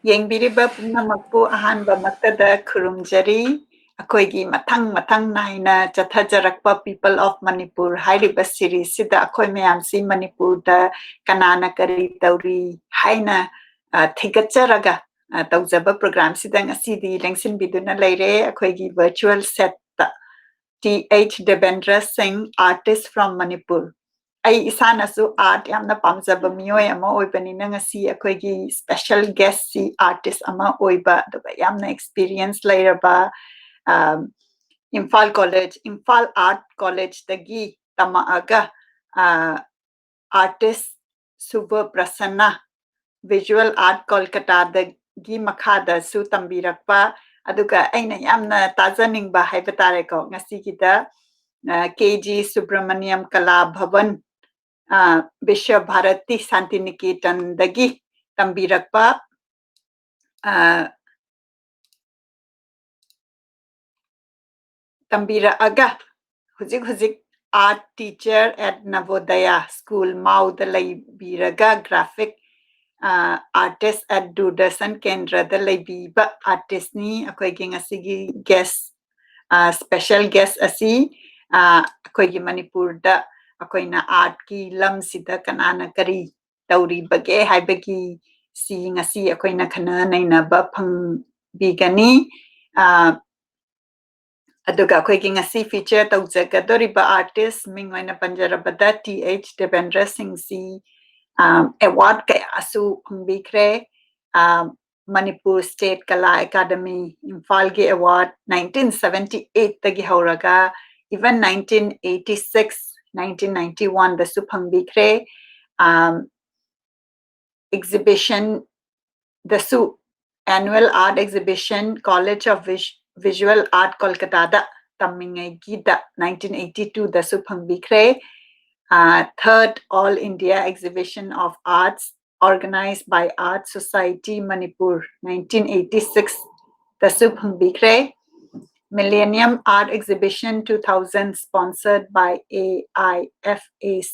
ꯌꯦꯡꯕꯤꯔꯤꯕ ꯄꯨꯝꯅꯃꯛꯄꯨ ꯑꯍꯥꯟꯕ ꯃꯛꯇꯗ ꯈꯨꯔꯨꯝꯖꯔꯤ ꯑꯩꯈꯣꯏꯒꯤ ꯃꯊꯪ ꯅꯥꯏꯅ ꯆꯠꯊꯖꯔꯛꯄ ꯄꯤꯄꯜ ꯑꯣꯐ ꯃꯅꯤꯄꯨꯔ ꯍꯥꯏꯔꯤꯕ ꯁꯤꯔꯤꯁꯁꯤꯗ ꯑꯩꯈꯣꯏ ꯃꯌꯥꯝꯁꯤ ꯃꯅꯤꯄꯨꯔꯗ ꯀꯅꯥꯅ ꯀꯔꯤ ꯇꯧꯔꯤ ꯍꯥꯏꯅ ꯊꯤꯒꯠꯆꯔꯒ ꯇꯧꯖꯕ ꯄ꯭ꯔꯣꯒ꯭ꯔꯥꯝꯁꯤꯗ ꯉꯁꯤꯗꯤ ꯂꯦꯡꯁꯤꯟꯕꯤꯗꯨꯅ ꯂꯩꯔꯦ ꯑꯩꯈꯣꯏꯒꯤ ꯚꯔꯆꯨꯋꯦꯜ ꯁꯦꯠꯇ ꯇꯤ.ꯍꯩꯆ. ꯗꯦꯕꯦꯟꯗ꯭ꯔ ꯁꯤꯡ ꯑꯥꯔꯇꯤꯁ ꯐ꯭ꯔꯣꯝ ꯃꯅꯤꯄꯨꯔ ꯑꯩ ꯏꯁꯥꯅꯁꯨ ꯑꯥꯔꯠ ꯌꯥꯝꯅ ꯄꯥꯝꯖꯕ ꯃꯤꯑꯣꯏ ꯑꯃ ꯑꯣꯏꯕꯅꯤꯅ ꯉꯁꯤ ꯑꯩꯈꯣꯏꯒꯤ ꯁ꯭ꯄꯦꯁꯦꯜ ꯒꯦꯁꯁꯤ ꯑꯥꯔꯇꯤꯁ ꯑꯃ ꯑꯣꯏꯕ ꯑꯗꯨꯒ ꯌꯥꯝꯅ ꯑꯦꯛꯁꯄꯤꯔꯤꯌꯦꯟꯁ ꯂꯩꯔꯕ ꯏꯝꯐꯥꯜ ꯀꯣꯂꯦꯖ ꯏꯝꯐꯥꯜ ꯑꯥꯔꯠ ꯀꯣꯂꯦꯖꯇꯒꯤ ꯇꯝꯃꯛꯑꯒ ꯑꯥꯔꯇꯤꯁ ꯁꯨꯚꯄ꯭ꯔꯁꯟꯅ ꯚꯤꯖꯨꯋꯦꯜ ꯑꯥꯔꯠ ꯀꯣꯜꯀꯇꯥꯗꯒꯤ ꯃꯈꯥꯗꯁꯨ ꯇꯝꯕꯤꯔꯛꯄ ꯑꯗꯨꯒ ꯑꯩꯅ ꯌꯥꯝꯅ ꯇꯥꯖꯅꯤꯡꯕ ꯍꯥꯏꯕ ꯇꯥꯔꯦꯀꯣ ꯉꯁꯤꯒꯤꯗ K.G Subhramanayam Kala Bhavan Visha Bharati Shantiniketan dagi tambirakpa tambiraaga huzik art teacher at Navodaya School Mauda laibiraga graphic artist at Doordarshan Kendra laibiba artist ni akoigi ngasigi guest special guest asi akoigi Manipurda akoina art ki lamsida kanana kari tauribage haibagi si ngasi akoina khana nainaba phangbigani aduga akoigi ngasi feature tawjagadoriba artist mingoina panjarabada T.H. Debendra Singh si award kaya asu phangbikre Manipur State Kala Academy Imphal gi award 1978 tagi hauraga even 1986 1991 dasu phangbikre exhibition dasu annual art exhibition College of Visual Arts Kolkata da tammingai gida 1982 dasu phangbikre third All India Exhibition of Arts organized by Art Society Manipur 1986 dasu phangbikre Millennium Art Exhibition 2000 sponsored by AIFACS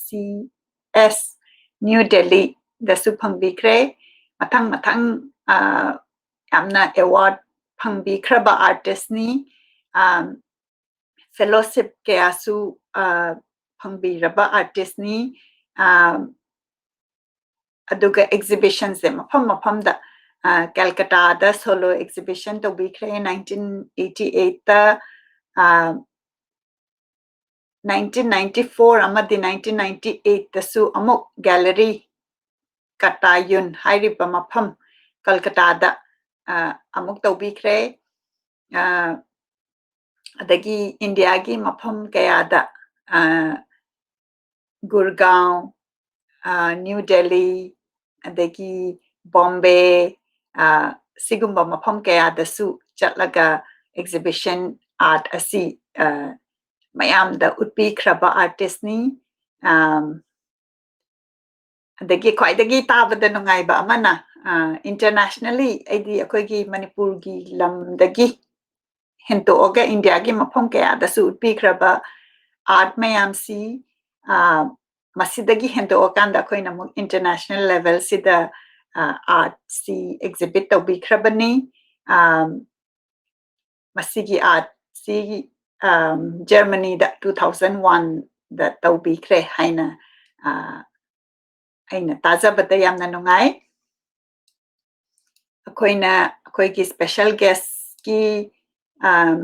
New Delhi dasu phangbikre mathang yamna award phangbikhraba artist ni fellowship kayasu phangbiraba artist ni aduga exhibitions se mafam da Calcutta da solo exhibition to bikre 1988 ta 1994 amadi 1998 tasu amuk gallery Katayun hairiba mafam Calcutta da amuk to bikre adagi India gi mafam kaya da Gurgaon New Delhi adagi Bombay sigumba mafam kaya dasu chatlaga exhibition art asi mayam da utbikhraba artist ni adagi khwaidagi tabada nungaiba amana internationally aidi akoigi Manipur gi lamdagi hentoga India gi mafam kaya dasu utbikhraba art mayam si masidagi hentookanda akoina international level sida art si exhibit tawbikhrabani masigi art si Germany da 2001 da tawbikre haina aina tajabada yamna nungai akoigi special guest ki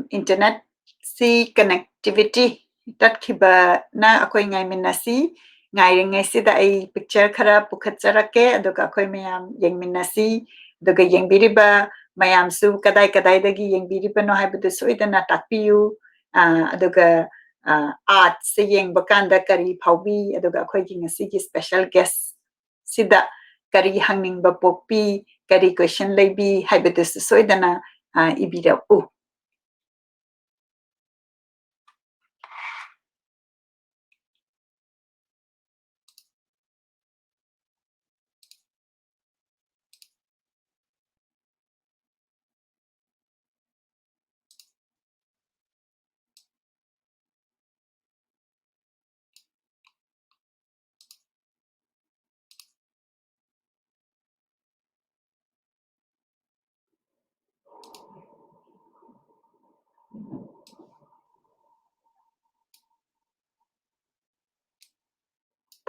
internet si connectivity tatkhiba na akoi ngai minasi ngairingai sida ai picture khara pukhatjarake aduga akoi mayam yengminasi aduga yengbiriba mayam su kadai dagi yengbiriba no haibadu soidana takpiyu aduga art se yengba kanda kari phaubi aduga akoi gi ngasi gi special guest sida kari hangningba pokpi kari question leibi haibadu soidana ibira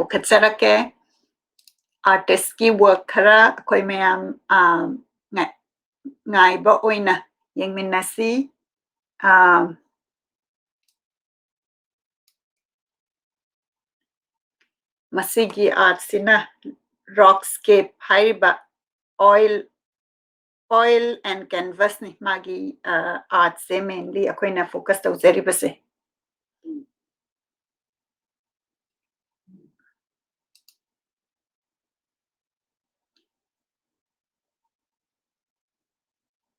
ꯄꯨꯈꯠꯆꯔꯛꯀꯦ ꯑꯥꯔꯇꯤꯁꯀꯤ work ꯈꯔ ꯑꯩꯈꯣꯏ ꯃꯌꯥꯝ ꯉꯥꯏꯕ ꯑꯣꯏꯅ ꯌꯦꯡꯃꯤꯟꯅꯁꯤ ꯃꯁꯤꯒꯤ ꯑꯥꯔꯠꯁꯤꯅ ꯔꯣꯛꯁꯀꯦꯞ ꯍꯥꯏꯔꯤꯕ oil and canvasꯅꯤ ꯃꯥꯒꯤ ꯑꯥꯔꯠꯁꯦ ꯃꯦꯟꯂꯤ ꯑꯩꯈꯣꯏꯅ ꯐꯣꯀꯁ ꯇꯧꯖꯔꯤꯕꯁꯦ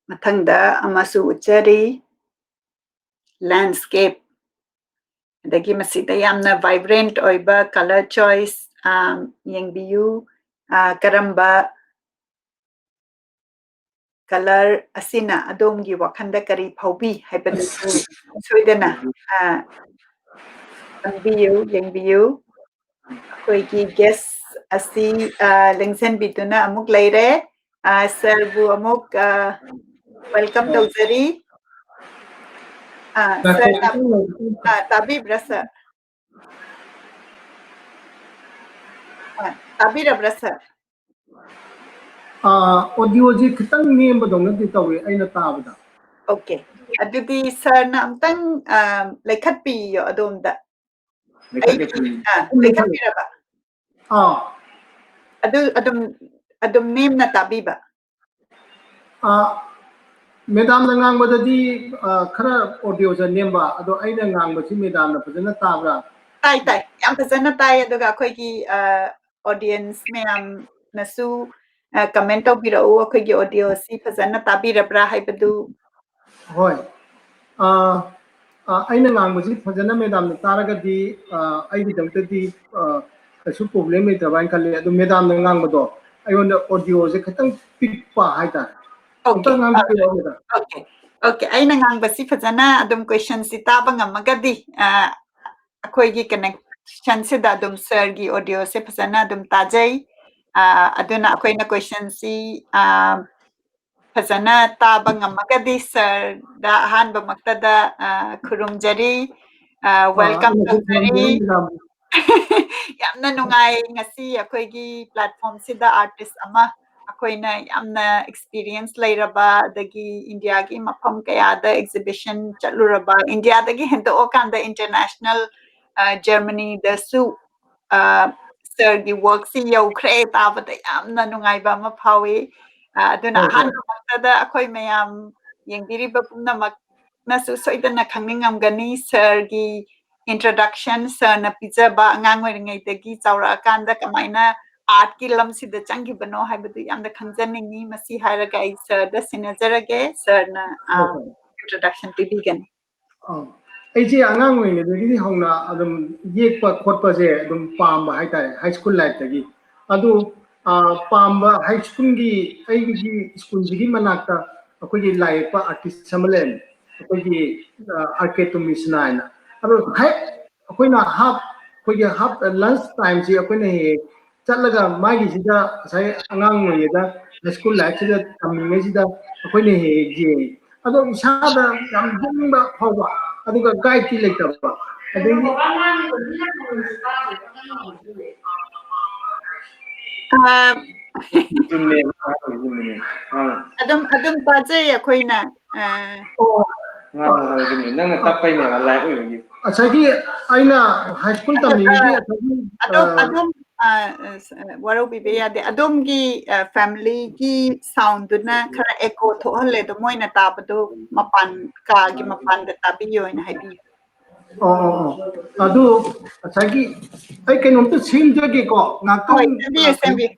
ꯃꯊꯪꯗ ꯑꯃꯁꯨ ꯎꯠꯆꯔꯤ ꯂꯦꯟꯁꯀꯦꯞ ꯑꯗꯒꯤ ꯃꯁꯤꯗ ꯌꯥꯝꯅ ꯚꯥꯏꯕ꯭ꯔꯦꯟꯠ ꯑꯣꯏꯕ ꯀꯂꯔ ꯆꯣꯏꯁ ꯌꯦꯡꯕꯤꯌꯨ ꯀꯔꯝꯕ ꯀꯂꯔ ꯑꯁꯤꯅ ꯑꯗꯣꯝꯒꯤ ꯋꯥꯈꯜꯗ ꯀꯔꯤ ꯐꯥꯎꯕꯤ ꯍꯥꯏꯕꯗꯨꯁꯨ ꯁꯣꯏꯗꯅ ꯈꯪꯕꯤꯌꯨ ꯌꯦꯡꯕꯤꯌꯨ ꯑꯩꯈꯣꯏꯒꯤ ꯒꯦꯁ ꯑꯁꯤ ꯂꯦꯡꯁꯤꯟꯕꯤꯗꯨꯅ ꯑꯃꯨꯛ ꯂꯩꯔꯦ ꯁꯔꯕꯨ ꯑꯃꯨꯛ ꯋꯦꯜꯀꯝ ꯇꯧꯖꯔꯤ ꯁꯔ ꯇꯥꯕꯤꯕ꯭ꯔꯥ ꯁꯔ ꯇꯥꯕꯤꯔꯕ꯭ꯔꯥ ꯁꯔ ꯑꯣꯗꯤꯑꯣꯁꯤ ꯈꯤꯇꯪ ꯅꯦꯝꯕꯗꯧꯅꯗꯤ ꯇꯧꯏ ꯑꯩꯅ ꯇꯥꯕꯗ ꯑꯣꯀꯦ ꯑꯗꯨꯗꯤ ꯁꯔꯅ ꯑꯝꯇꯪ ꯂꯩꯈꯠꯄꯤꯌꯣ ꯑꯗꯣꯝꯗ ꯂꯩꯈꯠꯄꯤꯔꯕ ꯑꯗꯨ ꯑꯗꯨꯝ ꯅꯦꯝꯅ ꯇꯥꯕꯤꯕ ꯃꯦꯗꯥꯝꯅ ꯉꯥꯡꯕꯗꯗꯤ ꯈꯔ ꯑꯣꯗꯤꯑꯣꯁꯦ ꯅꯦꯝꯕ ꯑꯗꯣ ꯑꯩꯅ ꯉꯥꯡꯕꯁꯤ ꯃꯦꯗꯥꯝꯅ ꯐꯖꯅ ꯇꯥꯕ꯭ꯔꯥ ꯇꯥꯏ ꯌꯥꯝ ꯐꯖꯅ ꯇꯥꯏ ꯑꯗꯨꯒ ꯑꯩꯈꯣꯏꯒꯤ ꯑꯣꯗꯤꯌꯟꯁ ꯃꯌꯥꯝꯅꯁꯨ ꯀꯃꯦꯟ ꯇꯧꯕꯤꯔꯛꯎ ꯑꯩꯈꯣꯏꯒꯤ ꯑꯣꯗꯤꯑꯣꯁꯤ ꯐꯖꯅ ꯇꯥꯕꯤꯔꯕ꯭ꯔꯥ ꯍꯥꯏꯕꯗꯨ ꯍꯣꯏ ꯑꯩꯅ ꯉꯥꯡꯕꯁꯤ ꯐꯖꯅ ꯃꯦꯗꯥꯝꯅ ꯇꯥꯔꯒꯗꯤ ꯑꯩꯒꯤꯗꯃꯛꯇꯗꯤ ꯀꯩꯁꯨ ꯄ꯭ꯔꯣꯕ꯭ꯂꯦꯝ ꯂꯩꯇꯕ ꯍꯥꯏꯅ ꯈꯜꯂꯤ ꯑꯗꯨ ꯃꯦꯗꯥꯝꯅ ꯉꯥꯡꯕꯗꯣ ꯑꯩꯉꯣꯟꯗ ꯑꯣꯗꯤꯑꯣꯁꯦ ꯈꯤꯇꯪ ꯄꯤꯛꯄ ꯍꯥꯏꯇꯥꯔꯦ ꯑꯝꯇ ꯉꯥꯡꯕꯤꯔꯛꯑꯣ ꯃꯦꯗꯥꯝ ꯑꯣꯀꯦ ꯑꯩꯅ ꯉꯥꯡꯕꯁꯤ ꯐꯖꯅ ꯑꯗꯨꯝ ꯀ꯭ꯋꯦꯁꯟꯁꯤ ꯇꯥꯕ ꯉꯝꯃꯒꯗꯤ ꯑꯩꯈꯣꯏꯒꯤ ꯀꯅꯦꯛꯁꯟꯁꯤꯗ ꯑꯗꯨꯝ ꯁꯔꯒꯤ ꯑꯣꯗꯤꯑꯣꯁꯦ ꯐꯖꯅ ꯑꯗꯨꯝ ꯇꯥꯖꯩ ꯑꯗꯨꯅ ꯑꯩꯈꯣꯏꯅ ꯀ꯭ꯋꯦꯁꯟꯁꯤ ꯐꯖꯅ ꯇꯥꯕ ꯉꯝꯃꯒꯗꯤ ꯁꯔꯗ ꯑꯍꯥꯟꯕꯃꯛꯇꯗ ꯈꯨꯔꯨꯝꯖꯔꯤ ꯋꯦꯜꯀꯝ ꯇꯧꯖꯔꯤ ꯌꯥꯝꯅ ꯅꯨꯡꯉꯥꯏ ꯉꯁꯤ ꯑꯩꯈꯣꯏꯒꯤ ꯄ꯭ꯂꯦꯠꯐꯣꯝꯁꯤꯗ ꯑꯥꯔꯇꯤꯁ ꯑꯃ ꯑꯩꯈꯣꯏꯅ ꯌꯥꯝꯅ ꯑꯦꯛꯁꯄꯤꯔꯤꯌꯦꯟꯁ ꯂꯩꯔꯕ ꯑꯗꯒꯤ ꯏꯟꯗꯤꯌꯥꯒꯤ ꯃꯐꯝ ꯀꯌꯥꯗ ꯑꯦꯛꯖꯤꯕꯤꯁꯟ ꯆꯠꯂꯨꯔꯕ ꯏꯟꯗꯤꯌꯥꯗꯒꯤ ꯍꯦꯟꯗꯣꯛꯑꯀꯥꯟꯗ ꯏꯟꯇꯔꯅꯦꯁꯅꯦꯜ ꯖꯔꯃꯅꯤꯗꯁꯨ ꯁꯔꯒꯤ ꯋꯥꯔꯛꯁꯤ ꯌꯧꯈ꯭ꯔꯦ ꯇꯥꯕꯗ ꯌꯥꯝꯅ ꯅꯨꯡꯉꯥꯏꯕ ꯑꯃ ꯐꯥꯎꯏ ꯑꯗꯨꯅ ꯑꯍꯥꯟꯕꯃꯛꯇꯗ ꯑꯩꯈꯣꯏ ꯃꯌꯥꯝ ꯌꯦꯡꯕꯤꯔꯤꯕ ꯄꯨꯝꯅꯃꯛꯅꯁꯨ ꯁꯣꯏꯗꯅ ꯈꯪꯅꯤꯡꯉꯝꯒꯅꯤ ꯁꯔꯒꯤ introduction ꯁꯔꯅ ꯄꯤꯖꯕ ꯑꯉꯥꯡ ꯑꯣꯏꯔꯤꯉꯩꯗꯒꯤ ꯆꯥꯎꯔꯛꯑꯀꯥꯟꯗ ꯀꯃꯥꯏꯅ ꯑꯥꯔꯠꯀꯤ ꯂꯝꯁꯤꯗ ꯆꯪꯈꯤꯕꯅꯣ ꯍꯥꯏꯕꯗꯨ ꯌꯥꯝꯅ ꯈꯪꯖꯅꯤꯡꯉꯤ ꯃꯁꯤ ꯍꯥꯏꯔꯒ ꯑꯩ ꯁꯔꯗ ꯁꯤꯟꯅꯖꯔꯒꯦ ꯁꯔꯅ introduction ꯄꯤꯕꯤꯒꯅꯤ ꯑꯩꯁꯦ ꯑꯉꯥꯡ ꯑꯣꯏꯔꯤꯉꯩꯗꯒꯤ ꯍꯧꯅ ꯑꯗꯨꯝ ꯌꯦꯛꯄ ꯈꯣꯠꯄꯁꯦ ꯑꯗꯨꯝ ꯄꯥꯝꯕ ꯍꯥꯏꯇꯥꯔꯦ ꯍꯥꯏ ꯁ꯭ꯀꯨꯜ ꯂꯥꯏꯐꯇꯒꯤ ꯑꯗꯨ ꯄꯥꯝꯕ ꯍꯥꯏ ꯁ꯭ꯀꯨꯜꯒꯤ ꯑꯩꯒꯤ ꯁ꯭ꯀꯨꯜꯁꯤꯒꯤ ꯃꯅꯥꯛꯇ ꯑꯩꯈꯣꯏꯒꯤ ꯂꯥꯏ ꯌꯦꯛꯄ ꯑꯥꯔꯇꯤꯁ ꯑꯃ ꯂꯩꯔꯝꯃꯤ ꯑꯩꯈꯣꯏꯒꯤ ꯑꯥꯔ.ꯀꯦ. ꯇꯨꯃꯤꯁꯅ ꯍꯥꯏꯅ ꯑꯗꯣ ꯍꯦꯛ ꯑꯩꯈꯣꯏꯅ ꯑꯩꯈꯣꯏꯒꯤ ꯂꯟꯁ ꯇꯥꯏꯝꯁꯤ ꯑꯩꯈꯣꯏꯅ ꯍꯦꯛ ꯆꯠꯂꯒ ꯃꯥꯒꯤꯁꯤꯗ ꯉꯁꯥꯏ ꯑꯉꯥꯡ ꯑꯣꯏꯔꯤꯉꯩꯗ ꯍꯥꯏ ꯁ꯭ꯀꯨꯜ ꯂꯥꯏꯐꯁꯤꯗ ꯇꯝꯂꯤꯉꯩꯁꯤꯗ ꯑꯩꯈꯣꯏꯅ ꯍꯦꯛ ꯌꯦꯡꯉꯤ ꯑꯗꯣ ꯏꯁꯥꯗ ꯌꯥꯝ ꯌꯦꯡꯅꯤꯡꯕ ꯐꯥꯎꯕ ꯑꯗꯨꯒ ꯒꯥꯏꯗꯇꯤ ꯂꯩꯇꯕ ꯑꯗꯒꯤ ꯑꯗꯨꯝ ꯄꯥꯖꯩ ꯑꯩꯈꯣꯏꯅ ꯅꯪꯅ ꯇꯞꯄꯩꯅꯦꯕ ꯂꯥꯏꯐ ꯑꯣꯏꯕꯒꯤ ꯉꯁꯥꯏꯒꯤ ꯑꯩꯅ ꯍꯥꯏ ꯁ꯭ꯀꯨꯜ ꯇꯝꯂꯤꯉꯩꯒꯤ ꯑꯗꯨꯝ ꯋꯥꯔꯧꯕꯤꯕ ꯌꯥꯗꯦ ꯑꯗꯣꯝꯒꯤ ꯐꯦꯃꯤꯂꯤꯒꯤ ꯁꯥꯎꯟꯗꯨꯅ ꯈꯔ ꯑꯦꯀꯣ ꯊꯣꯛꯍꯜꯂꯦ ꯑꯗꯣ ꯃꯣꯏꯅ ꯇꯥꯕꯗꯣ ꯃꯄꯥꯟ ꯀꯥꯒꯤ ꯃꯄꯥꯟꯗ ꯇꯥꯕꯤꯌꯣꯅ ꯍꯥꯏꯕꯤꯌꯨ ꯑꯗꯨ ꯉꯁꯥꯏꯒꯤ ꯑꯩ ꯀꯩꯅꯣꯝꯇ ꯁꯦꯝꯖꯒꯦꯀꯣ ꯉꯥꯛꯇꯪ ꯁꯦꯝꯕꯤꯌꯨ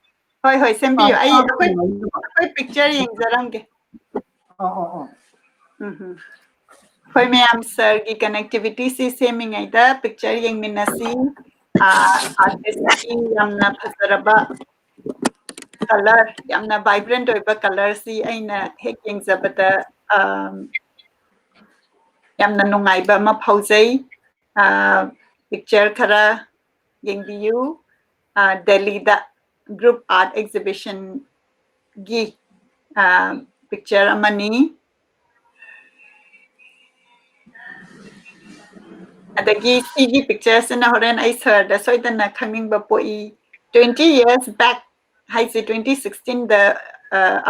ꯍꯣꯏ ꯁꯦꯝꯕꯤꯌꯨ ꯑꯩꯈꯣꯏ ꯄꯤꯛꯆꯔ ꯌꯦꯡꯖꯔꯝꯒꯦ ꯑꯩꯈꯣꯏ ꯃꯌꯥꯝ ꯁꯔꯒꯤ ꯀꯅꯦꯛꯇꯤꯚꯤꯇꯤꯁꯤ ꯁꯦꯝꯃꯤꯉꯩꯗ ꯄꯤꯛꯆꯔ ꯌꯦꯡꯃꯤꯟꯅꯁꯤ ꯑꯥꯔꯇꯤꯁꯀꯤ ꯌꯥꯝꯅ ꯐꯖꯔꯕ ꯀꯂꯔ ꯌꯥꯝꯅ ꯚꯥꯏꯕ꯭ꯔꯦꯟꯠ ꯑꯣꯏꯕ ꯀꯂꯔꯁꯤ ꯑꯩꯅ ꯍꯦꯛ ꯌꯦꯡꯖꯕꯗ ꯌꯥꯝꯅ ꯅꯨꯡꯉꯥꯏꯕ ꯑꯃ ꯐꯥꯎꯖꯩ ꯄꯤꯛꯆꯔ ꯈꯔ ꯌꯦꯡꯕꯤꯌꯨ ꯗꯦꯜꯂꯤꯗ ꯒ꯭ꯔꯨꯞ ꯑꯥꯔꯠ ꯑꯦꯛꯖꯤꯕꯤꯁꯟꯒꯤ ꯄꯤꯛꯆꯔ ꯑꯃꯅꯤ adagi sigi pictures na horen ai sir da soidana khangning ba poi 20 years back haise 2016 da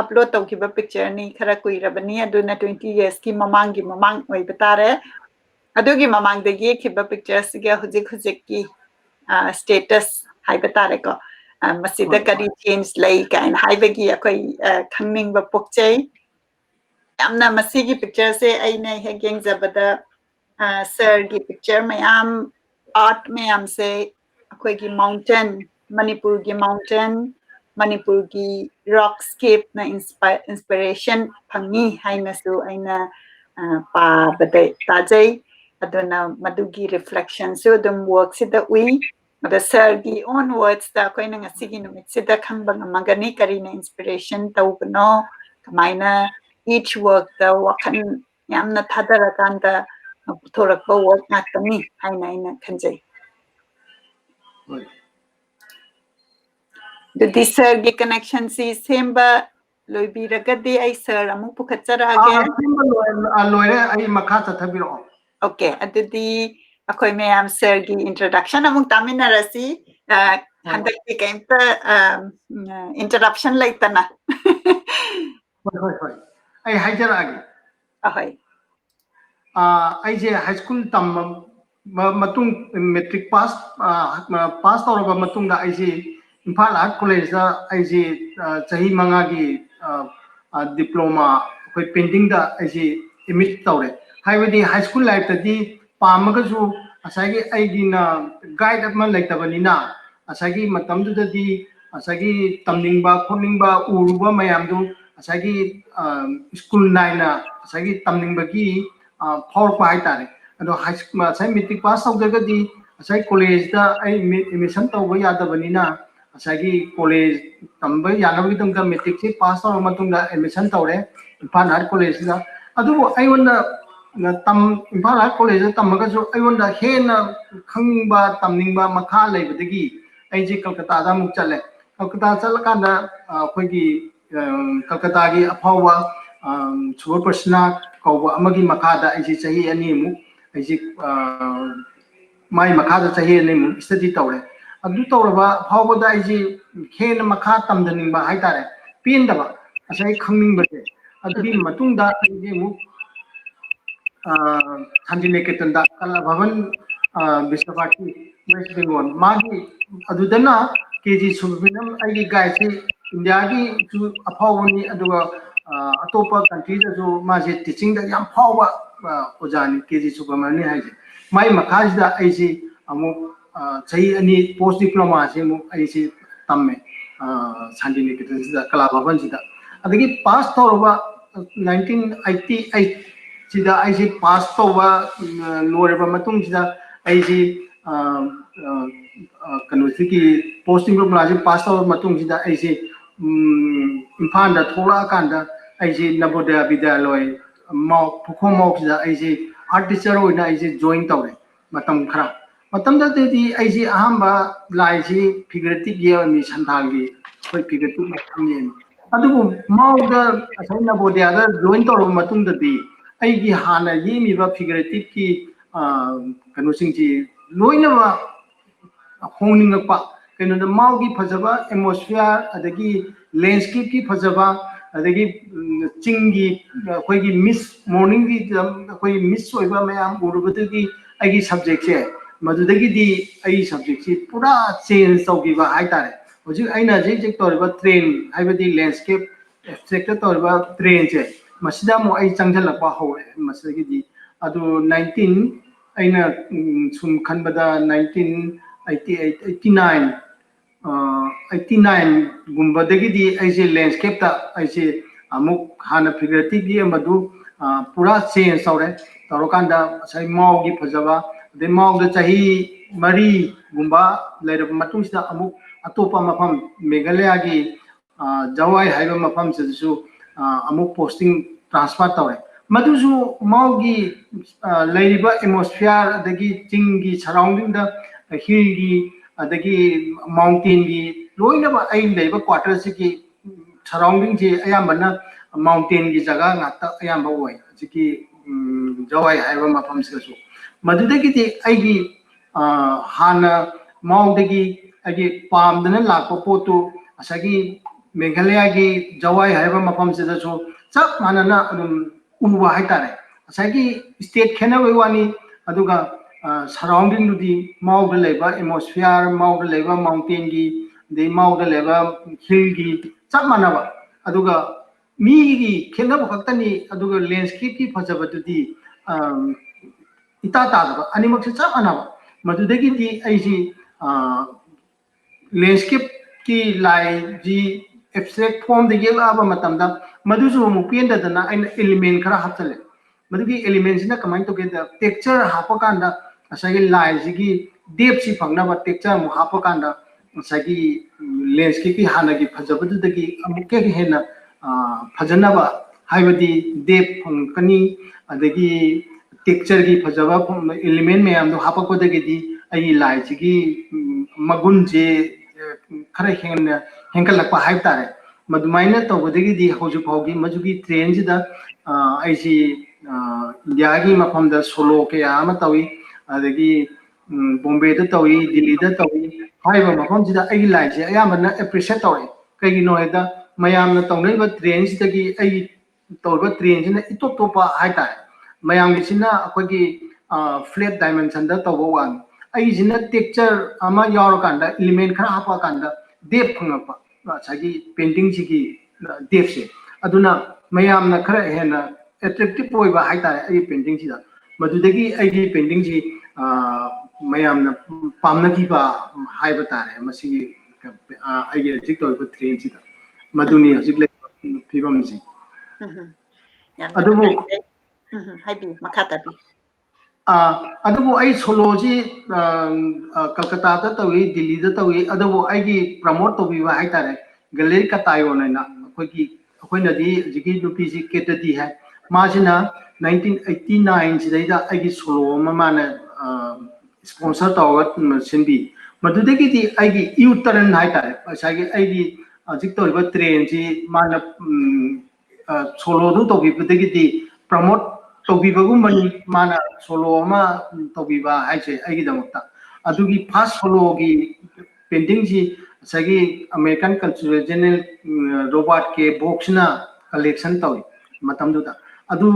upload tawkiba picture ni khara kuirabani aduna 20 years ki mamang gi mamang oi batare adugi mamang da gi khiba pictures ga hujik hujik ki status hai batare ko masida kari change lai kain haibagi akoi khangning ba pokchai yamna masigi picture se aina he gengjabada sir gi picture mayam art mayam se akoi gi mountain manipur gi mountain manipur gi rockscape na inspiration phangi haina su aina pa badai tajai aduna madugi reflection so dum work sida ui the sir gi own words da koi na ngasigi numit sida khangba ngamagani karina inspiration tawbno kamaina each work da wakan yamna thadarakanda thorakpa work ngatani haina ina khanjai the sir gi connection si semba loibiragadi ai sir amu pukhatcharage loire ai makha chathabiro okay adudi akoi mayam sir gi introduction amuk taminarasi handakti kaimta interruption laitana hoi ai haijaragi ahoi ai je high school tam matung metric pass tawraba matung da ai je Imphal Art College da ai je chahi manga gi diploma koi painting da ai je emit tawre haibadi high school life da di pamaga ju asagi ai gi na guide ma laitabanina asagi matam du da di asagi tamningba khoningba uruba mayam du asagi school naina asagi tamningba gi power pa haitare ado high school sai metric pass tawjagadi asai college da ai admission tawba yadabanina asagi college tamba yanabagi tamda metric se pass tawra matungda admission tawre Imphal Art College da adu ai wanda tam Imphal Art College da tamaga jo ai wanda hena khangba tamningba makha leibadagi ai je Kolkata da muk chale Kolkata chalakanda khoigi Kolkata gi apawa Shuvaprasanna kauba amagi makada ai chahi ani mu ai mai makada chahi ani mu study tawre adu tawraba phawbada ai khen makha tamdaningba haitare pendaba asai khangningba adugi matungda ai mu Shantiniketan da Kala Bhavan Visha Bharati West Bengal magi adudana K.G Subhramanayam ai guide se India gi ju aphawani aduga atopa country da jo maje teaching da yam phawa ojani K.G Subhramanayam haije mai makhaj da ai se amu chahi ani post diploma se mu ai se tamme Shantiniketan da Kala Bhavan da adagi pass tawraba 1988 sida ai se pass tawba loreba matung sida ai se kanu siki posting diploma se pass tawba matung sida ai se Imphal da thola kanda ai se Navodaya Vidyaloy mau phukhom mau sida ai se art teacher oina ai se join tawre matam khara matam da di ai se ahamba lai se figurative ye ni santhalgi koi figurative matam ye adubu mau da asai Navodaya da join tawra matung da di ai gi hana yi mi ba figurative ki kanu singji loina ba hongninga kenu da maugi phajaba atmosphere adagi landscape ki phajaba adagi chingi koi gi miss morning gi koi miss oiba mayam urubadagi agi subject se madudagi di ai subject si pura change tawgiba haitare hoji aina je toriba train haibadi landscape abstract toriba train se masida mo ai changjalakpa hore masigi di adu 19 aina sum khanbada 1988 89 gumbadagi di aise landscape ta aise amuk hana figurative gi amadu pura change tawre tawrokanda sai mau gi phajaba de mau da chahi mari gumba leirab matung sida amuk atopa mafam Meghalaya gi jawai haiba mafam sesu amuk posting transfer tawre madusu maugi leiriba atmosphere adagi chingi surrounding da hill gi adagi mountain gi loina ba ai leiba quarter siki surrounding ji ayambana mountain gi jaga ngata ayamba oi siki jawai haiba mafam sesu madudagidi aigi hana maudagi agi pamdana lakpa potu asagi Meghalaya gi Jawai haiba mafam sida so chap manana uwa haitare asagi state khena wani aduga surrounding du di mauda leba atmosphere mauda leba mountain gi de mauda leba hill gi chap manaba aduga mi gi khena bakhtani aduga landscape ki phajaba du di ita ta da animak se chap manaba madudagi di aisi landscape ki lai ji abstract form de yel aba matamda maduju mu penda dana aina element khara hapchale madugi elements na kamai to ke texture hapakanda asagi lai ji depth si phangna ba texture mu hapakanda asagi landscape ki hana gi phajabadu dagi amuke ge hena phajana ba haibadi depth phangkani adagi texture gi phajaba element me am do hapako dagi di ai lai ji magun je khara henkal lakpa haib tare madumaina tawdagi di hoju phaugi majugi train jida aisi india gi mafam da solo ke ama tawi adagi bombay da tawi delhi da tawi haiba mafam jida ai lai je ayamana appreciate tawi kai no heda mayam na tawnai ba train jida gi ai tawba train jina itop topa hai tare mayam gi sina akogi flat dimension da tawba wan ai jina texture ama yaur kanda element khara hapa kanda depth phangapa sagi painting sigi depth se aduna mayam na khara hena attractive oiba haitare ai painting sida madudagi ai painting si mayam na pamna ki ba haiba tare masi ai jik to ba train sida maduni hajik le phibam si adubu haibi makata bi adubu ai solo ji Kolkata da tawi Delhi da tawi adubu ai gi promote to biwa haitare gallery ka tayo na akoina di jigi nupi ji ketadi hai majina 1989 sidaida ai gi solo mamana sponsor tawa sinbi madudagi di ai gi U-turn haitare asagi ai gi jik to ba train ji mana solo du to bidagi di promote tobibagumani mana solo ma tobiba aise aigi damakta adugi first solo gi painting ji sagi American cultural journal Robert K box na collection tawi matam du da adu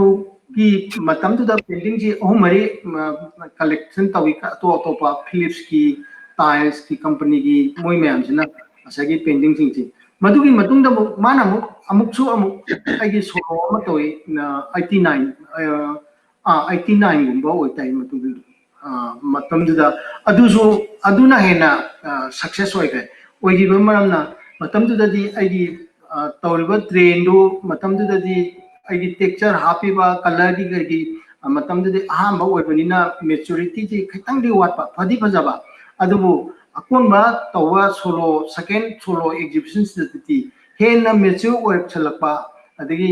gi matam du da painting ji ohmari collection tawi ka to pa Philips ki Tiles ki company gi moi mayam jina sagi painting ji madugi matung da mana amuk su amuk aigi solo ma tawi 89 89 gumba oitai matamduda adusu aduna hena success oigai oigiba maramna matamduda di aigi tawriba train du matamduda di aigi texture hapiba color gi matamduda ahamba oibanina maturity ji khitang di watpa phadi phajaba adubu akonba tawa solo second solo exhibition di hena mature oik chalakpa adagi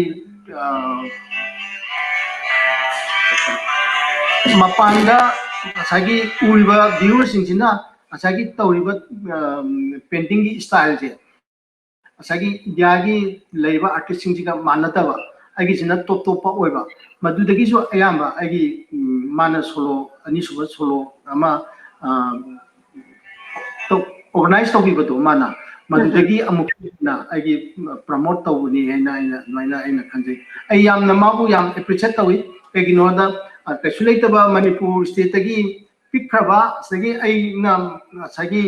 mapanda asagi uriba viewers singina asagi tawriba painting gi style je asagi india gi leiba artist singjiga manataba agi sina top top pa oiba madudagi so ayamba agi mana solo ani suba solo ama to organize to bibato mana madudagi amuk na agi promote tawuni aina khanjai ai yamna mabu yam appreciate tawi keginoda Kasulitaba Manipur state tagi pikraba sagi aina sagi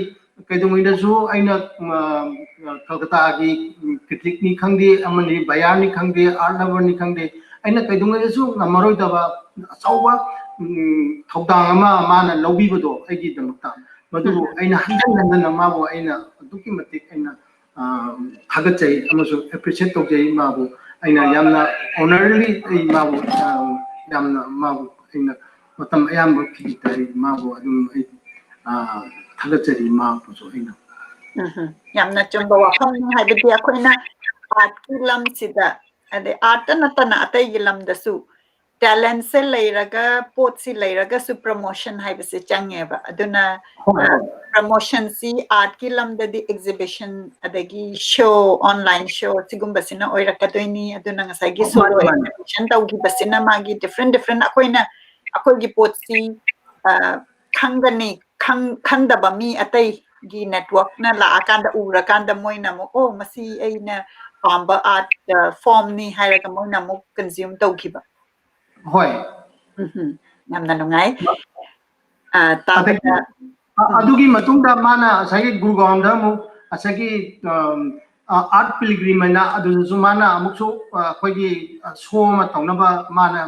kaidungina su aina Kolkata gi critic ni khangde amani bayan ni khangde art lover ni khangde aina kaidungina su namaroi daba sauba thaudang ama mana lobibado aigi damakta madu aina handan mabu aina duki matik aina thagachai amasu appreciate tokjai mabu aina yamna honorably mabu yamna mabu aina matam ayamba phitari mabu adum thagachari mabu so aina yamna chumba wafam haibidi akoina art ki lam sida ade art natana atai gi lam dasu talent se leiraga pot si leiraga su promotion haibase changeba aduna promotion si art ki lam da di exhibition adagi show online show sigumba sina oirakadoini aduna ngasagi solo exhibition tawgi basina magi different akoina akogi pot si khangani khandaba mi atai gi network na la akanda ura kanda moina mo oh masi aina pamba art form ni hairaga moina mo consume tawkiba hoi namna nungai tabata adugi matungda mana asagi Gurgaon da mu asagi art pilgrim na adu mana amukso khoi show ma tawnaba mana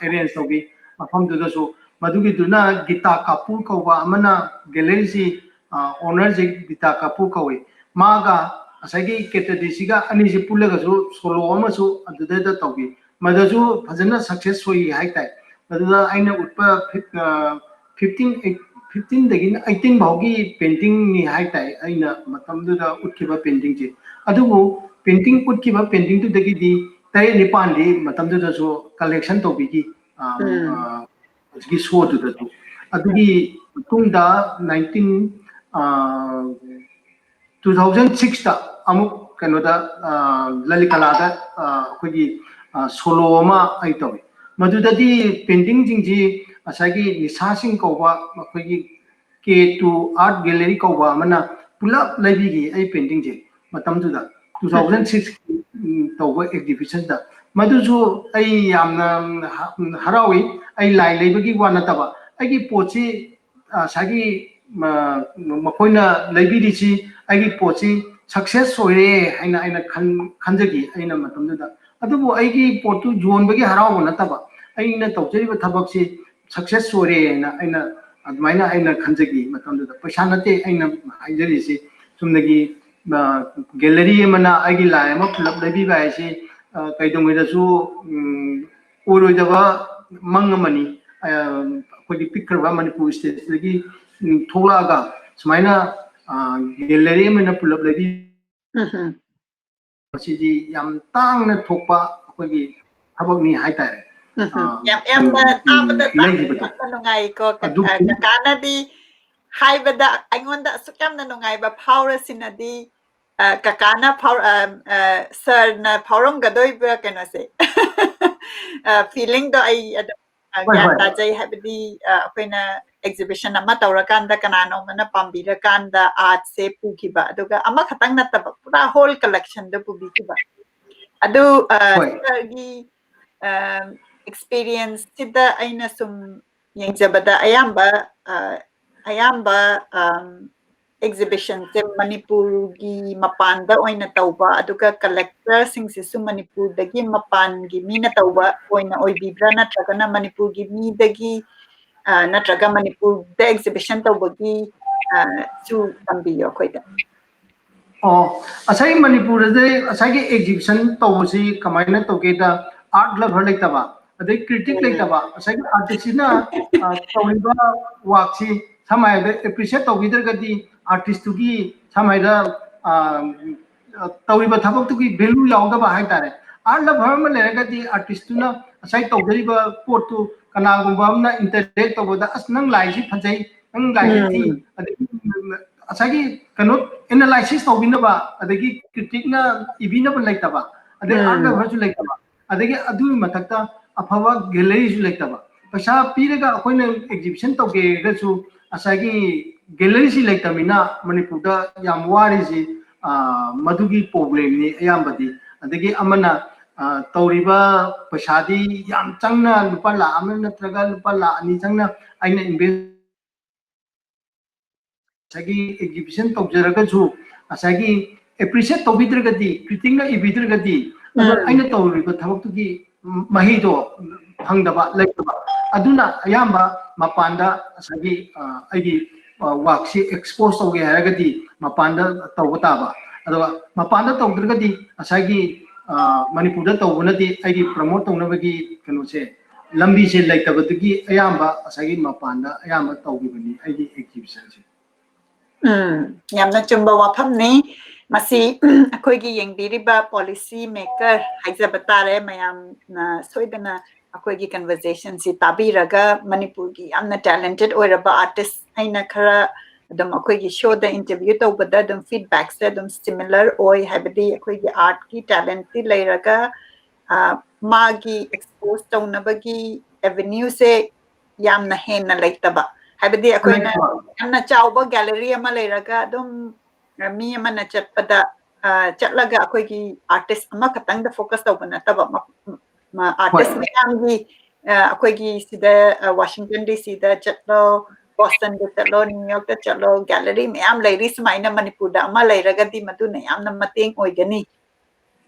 arrange togi mafam du su madugi duna gita kapur ko wa amana gallery si owner ji gita kapur ko we maga asagi ketadisiga ani ji pulaga su solo ama su adu da togi madasu fajana success hoi hai tai madu aina utpa 15 dagin 18 baugi painting ni hai tai aina matamdu da utkiba painting je adubu painting utkiba painting tu dagi di tai nipan di matamdu da so collection to bigi gi show tu da adugi tungda 2006 ta amuk kanoda lalikala da khogi solo ma ai to madudadi painting jingji asagi nisa sing kowa khogi K2 art gallery kowa mana pulap laibigi ai painting je matam juda 2006 towa exhibition da maduju ai yamna harawi ai lai laibigi wana taba ai pochi asagi makoina laibiri chi ai pochi success soire aina aina khanjagi aina matam juda adubu ai potu jonbagi harawo na taba aina tawjariba thabaksi success story aina admaina aina khanjagi matamda paisa nate aina haijari si sumdagi gallery mana agi lai ama pulap labi bai si kaidongoi da su oroi daba mangamani khodi pikraba manipur state dagi tholaga sumaina gallery mana pulap labi masidi yam tangna thokpa khodi thabak ni haitare yam tabada nungai ko kakana di haibada aingonda sukamna nungai ba power sinadi kakana power sir na paurom gadoi ba keno se feeling do ai gyan ta jai habdi akoina exhibition ama tawrakanda kanano mana pambirakanda art se pukiba aduga ama khatang na taba pura whole collection do pubikiba adu gi experience sida aina sum yengjabada ayamba exhibition se Manipur gi mapanda oina tauba aduga collector sing se su Manipur dagi mapan gi mina tauba oina oibibra natraga na Manipur gi mi dagi natraga Manipur da exhibition tauba gi su tambiyo koida asai Manipur de asai ki exhibition tawsi kamaina toke da art lover lektaba adai critic lektaba asai artist na tawiba waksi samai da appreciate tawidar gadi artist tu gi samai da tawiba thabak tu gi value yaudaba hai tare art lover ma le gadi artist tu na asai tawdariba pot tu kana gumba na interact tawda asnang lai si phajai nang lai thi asagi kano analysis tawbinaba adagi critic na ibinaba lektaba adai art lover su lektaba adagi adu matakta afawa gallery su lektaba paisa piraga akoina exhibition tawge ga su asagi gallery si lektamina Manipur da yam wari si madugi problem ni ayambadi adagi amana tawriba paisadi yam changna lupa la amana natraga lupa la ani changna aina invest asagi exhibition tawjaraga su asagi appreciate tawbidragadi critic na ibidragadi ado aina tawriba thabak tugi mahido hangdaba lektaba aduna ayamba mapanda asagi aigi work si expose tawge haragadi mapanda tawtaba ado mapanda tawdragadi asagi Manipur da tawbunadi aigi promote tawnabagi kano se lambi se lektabadagi ayamba asagi mapanda ayamba tawgibani aigi exhibition se yamna chumba wafamni masi akoigi yengbiriba policy maker haijaba tare mayam na soidana akoigi conversation si tabiraga Manipur gi yamna talented oiraba artist aina khara adum akoigi show the interview tawbada adum feedback se adum similar oi habidi akoigi art ki talent ti leiraga magi expose tawnabagi avenue se yamna henna leitaba ꯍꯥꯏꯕꯗꯤ ꯑꯩꯈꯣꯏꯅ ꯌꯥꯝꯅ ꯆꯥꯎꯕ gallery ꯑꯃ ꯂꯩꯔꯒ ꯑꯗꯨꯝ ꯃꯤ ꯑꯃꯅ ꯆꯠꯄꯗ ꯆꯠꯂꯒ ꯑꯩꯈꯣꯏꯒꯤ ꯑꯥꯔꯇꯤꯁ ꯑꯃꯈꯛꯇꯪꯗ ꯐꯣꯀꯁ ꯇꯧꯕ ꯅꯠꯇꯕ ꯑꯥꯔꯇꯤꯁ ꯃꯌꯥꯝꯒꯤ ꯑꯩꯈꯣꯏꯒꯤ ꯁꯤꯗ ꯋꯥꯁꯤꯡꯇꯟ ꯗꯤ.ꯁꯤꯗ ꯆꯠꯂꯣ ꯕꯣꯁꯇꯟꯗ ꯆꯠꯂꯣ ꯅ꯭ꯌꯨ ꯌꯣꯔꯛꯇ ꯆꯠꯂꯣ ꯒꯦꯂꯔꯤ ꯃꯌꯥꯝ ꯂꯩꯔꯤ ꯁꯨꯃꯥꯏꯅ ꯃꯅꯤꯄꯨꯔꯗ ꯑꯃ ꯂꯩꯔꯒꯗꯤ ꯃꯗꯨꯅ ꯌꯥꯝꯅ ꯃꯇꯦꯡ ꯑꯣꯏꯒꯅꯤ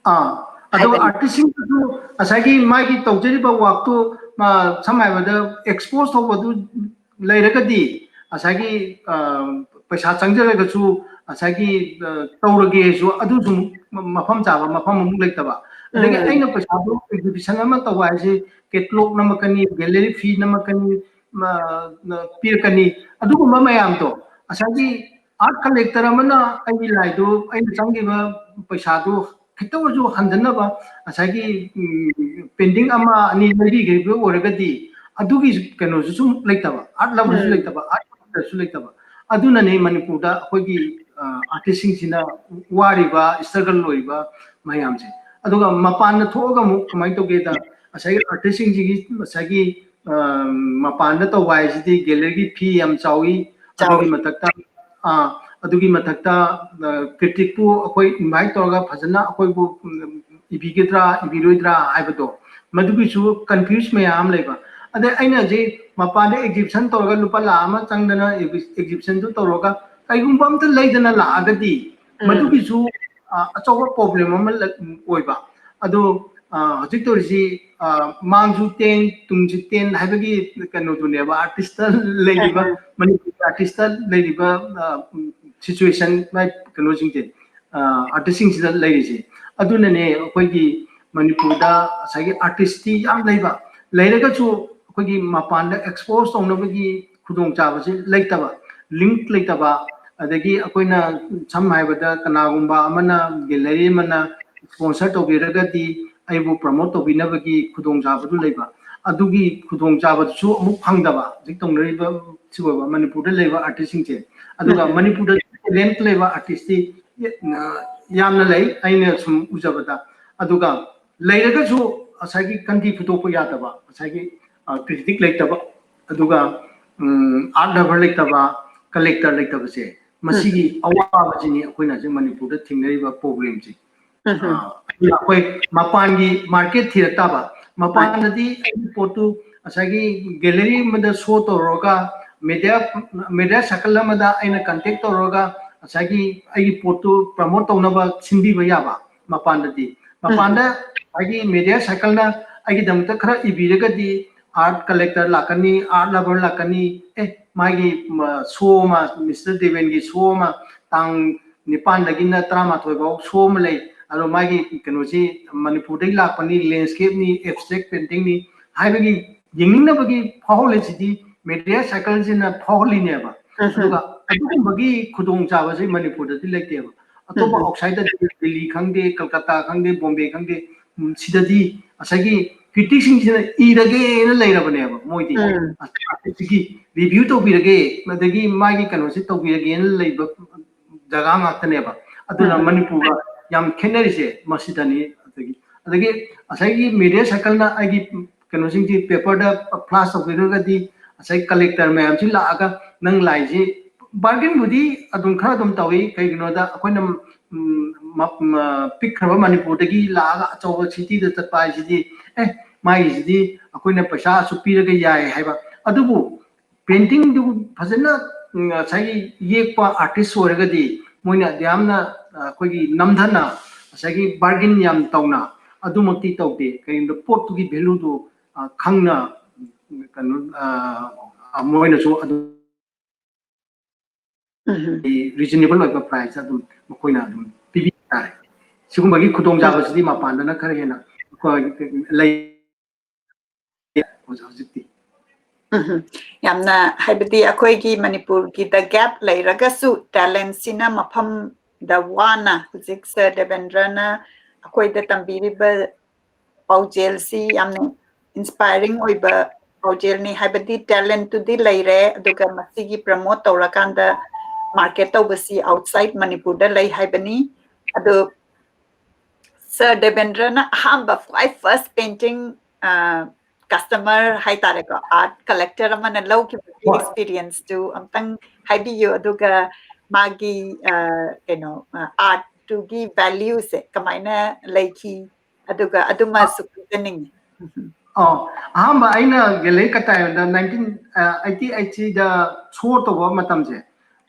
ꯑꯗꯣ ꯑꯥꯔꯇꯤꯁꯁꯤꯡꯗꯨꯁꯨ ꯉꯁꯥꯏꯒꯤ ꯃꯥꯒꯤ ꯇꯧꯖꯔꯤꯕ ꯋꯥꯛꯇꯨ ꯁꯝꯅ ꯍꯥꯏꯔꯕꯗ ꯑꯦꯛꯁꯄꯣꯖ ꯇꯧꯕꯗꯨ ꯂꯩꯔꯒꯗꯤ ꯉꯁꯥꯏꯒꯤ ꯄꯩꯁꯥ ꯆꯪꯖꯔꯒꯁꯨ ꯉꯁꯥꯏꯒꯤ ꯇꯧꯔꯒꯦꯁꯨ ꯑꯗꯨꯁꯨ ꯃꯐꯝ ꯆꯥꯕ ꯃꯐꯝ ꯑꯃꯨꯛ ꯂꯩꯇꯕ ꯑꯗꯒꯤ ꯑꯩꯅ ꯄꯩꯁꯥꯗꯨ ꯑꯦꯛꯖꯤꯕꯤꯁꯟ ꯑꯃ ꯇꯧꯕ ꯍꯥꯏꯁꯤ ꯀꯦꯇꯂꯣꯛ ꯅꯝꯃꯛꯀꯅꯤ ꯒꯦꯂꯔꯤ ꯐꯤ ꯅꯝꯃꯛꯀꯅꯤ ꯄꯤꯔꯛꯀꯅꯤ ꯑꯗꯨꯒꯨꯝꯕ ꯃꯌꯥꯝꯗꯣ ꯉꯁꯥꯏꯒꯤ आर्ट कलेक्टर लाइदू चंगीब पैसा खित हंजनब असाई पेंटिंग लेबीगदी कहोसू लेतब आर्ट लवर लेतब आर्ट कलेक्टर लेतब अदुनने मणिपुर अखोगी आर्टिस्ट वारीब स्ट्रगल मैम से मपान थोड़ा कमाई तौगेद आर्टिस्ट मपान तब गैलरी फी चावी मथक्ता क्रिटिकू अखोई इनवाइट तौर फजना अखोईबू इबीगद्रा इबीरोइद्रा हाइबदो मदुगीसु कन्फ्यूज मैम लेबा अदे अइना जे मपान एग्जिबिशन तौर लुपा लाख अमा चंगदना एग्जिबिशन तौर कईगुंबा अमता लेदना लागदी मदुगीसु अचौबा प्रॉब्लम अमा ओइबा अदो हजिक तौरिसि मांगजु टेन तुंगजु टेन हाइबगी कनोदुनेबा आर्टिस्ट लेलिबा मणिपुर आर्टिस्ट लेलिबा सिचुएशन बाय कनोजिंगते आर्टिस्ट लेरिसे अदुनने अखोगी मणिपुर आर्टिस्ट याम लेबा लेरगसु अखोगी मपान एक्सपोज तौनबगी खुदोंग चाबसे लेतबा लिंक लेतबा अदगी अखोइना सम हाइबदा कनागुंबा अमना गैलरी अमना स्पॉन्सर तौबिरगदी अइबु प्रमोट तौबिनबगी खुदोंग चाबदु लेबा अदुगी खुदोंग चाबदसु अमुक फंगदबा जिक तौनरिबा सिबा मणिपुर लेबा आर्टिस्ट सिंगसे अदुगा मणिपुर टैलेंट लेबा आर्टिस्ट यामना लई अइना सुम उजबदा अदुगा लेरगसु असागी कंदी फुटोप यादबा असागी क्रिटिक लेतबा अदुगा आर्ट लवर लेतबा कलेक्टर लेतबसे मसिगी अवाबजिनी अखोइना जे मणिपुर थिंगरिबा प्रॉब्लम जी अखोई मपानगी मार्केट थिरताबा मपानदी पोटू असागी गैलरी मदा शो तौरगा मीडिया मीडिया सर्कल मदा अइना कांटेक्ट तौरगा असागी अगी पोटू प्रमोट तौनबा सिंबीबा याबा मपानदी मपानदा अगी मीडिया सर्कल ना अगी दमता खरा इबीरगदी आर्ट कलेक्टर लाकनी आर्ट लवर लाकनी मागी शो मा मिस्टर देवेंगी शो मा तांग निपान दगिना 13 बाउ शो मा लई अरो मागी कनोसी मणिपुर दगी लाकनी लैंडस्केप नि एब्स्ट्रैक्ट पेंटिंग नि हाइबगी यिंगिनबगी फाहोलेसिदी मीडिया सर्कल जिना फाहोलिनेबा अदुगा अदुगुंबगी खुदोंग चाबसे मणिपुर दति लेतेबा अतोबा आउटसाइड दिल्ली खंगे कलकत्ता खंगे बॉम्बे खंगे सिददी असागी क्रिटिक्सिंग इरगे न लेरबनेबा मोइदी असागी रिव्यू तौबिरगे मदगी मागी कनोसे तौबिरगे न लेबा जगह ngaktaneबा अदुना मणिपुर याम खेनरिसे मसिदनी अदगी असागी मीडिया सर्कल ना आगी कनोसिंग जी पेपर दा फ्लैश तौबिरगदी असाई कलेक्टर मैम जी लागा नंग लाइजे बार्गेन बुदी अदुम खरा अदुम तौई कईगनोदा अखोइना पिखरबा मणिपुर दगी लागा अचौबा सिटी दा चटपाइसिदी माइसिदी अखोइना पैसा सुपीरगा याय हाइबा अदुबु पेंटिंग दु फजना सागी येकपा आर्टिस्ट ओरगदी मोइना यामना अखोगी नमधना सागी बार्गेन याम तौना अदुमक्ति तौदे कईंदो पोटुगी वैल्यू दु खंगना कनो मोइनासु अदु रिजनेबल ओइबा प्राइस अदुम मखोइना अदुम पिबि तारे सिगुंबगी खुदोंग जाबसदी मपानदना खरा हेना लई हजिकती यामना हाइबदी अखोईगी मणिपुर द गैप लेरगसु टैलेंट सिना मफम द वाना हुजिक सर देवेंद्रना अखोईदा तंबीरिबा पाउजेल सी यामना इंस्पायरिंग ओइबा पाउजेलनी हाइबदी टैलेंट तुदी लेरे अदुगा मसिगी प्रमोट तौरकांदा मार्केट तौबसी आउटसाइड मणिपुर द लई हाइबनी अदु सर देवेंद्रना अहम ख्वाई first painting customer hai tare ko art collector amana low ki experience to amtang haibiyo aduga magi art to gi value se kamaina laiki aduga aduma sukutening ahamba aina gallery katai da 1988 da show to go matam je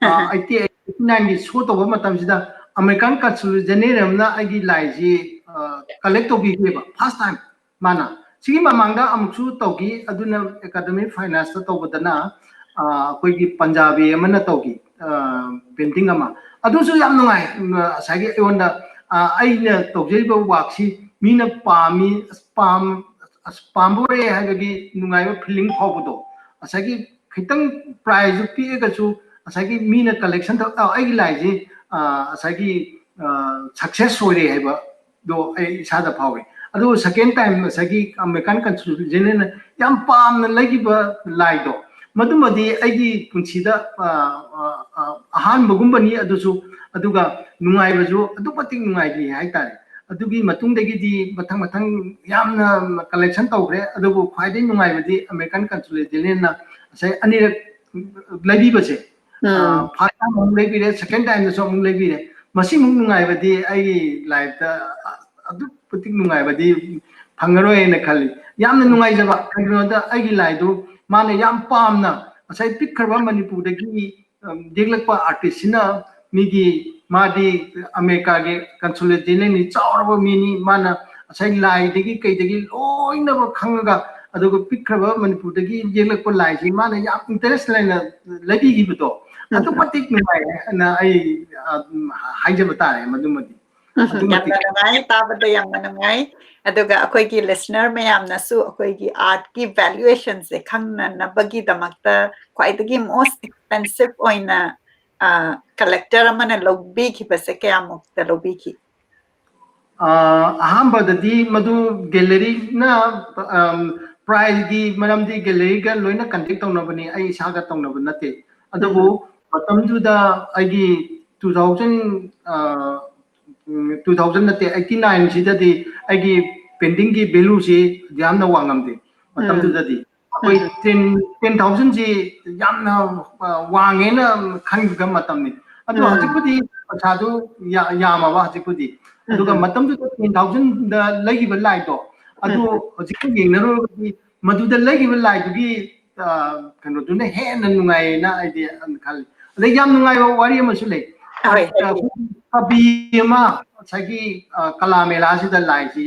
89 gi show to go matam ji da American Consul General na agi lai ji collect to bi ba first time mana sigi mamangda amchu togi aduna academic finance to badana koi gi Punjabi amana togi painting ama adu su yam nungai sagi onda aina togi ba waxi mina pami pambore hagi nungai feeling phobdo asagi khitang prize pi ga su asagi mina collection to ai lai ji asagi success story haiba do ai sada phawi adu second time asagi American Consul General yam pamna lagiba lai do madumadi aigi punsida ahan bagumbani adusu aduga nungai baju adu pating nungai gi hai tare adugi matung degi di mathang mathang yamna collection tawre adugu khwaidai nungai badi American Consul General na sai anirak lagi base first time mung lagi re second time so mung lagi re masi mung nungai badi ai life ta adu pating nungai badi phangaro ena khali yamna nungai jaba kagno da ai gi lai du mana yam pamna asai pikharba Manipur dagi deglakpa artist na migi madi America ge Consulate General ni chawraba mini mana asai lai dagi kai dagi loina ba khangaga adugo pikharba Manipur dagi deglakpa lai ji mana yam interest laina lagi gi buto adu patik nungai na ai haijaba tare madumadi Ngai tabada yamna ngai aduga akoigi listener mayamna su akoigi art ki valuation se khangna nabagi damakta khwaidagi most expensive oina collector amana lobbi ki base kayamuk ta lobbi ki ahamba dadi madu gallery na prize gi maramdi gallery ga loina contact tawnabani ai saga tawnaba nate adubu matamdu da agi 2000 nate 89 sida di agi painting gi value si jamna wangamde matamdu dadi koi 10000 ji jamna wangena khangga matamni adu hajipudi sadu yama ba hajipudi aduga matamdu 10000 da lagiba lai do adu hojik yengnaro maduda lagiba lai dugi kano duna hena nungai na idea khali ade yam nungai ba wari amasu le kabi ma sagi kala mela sida lai ji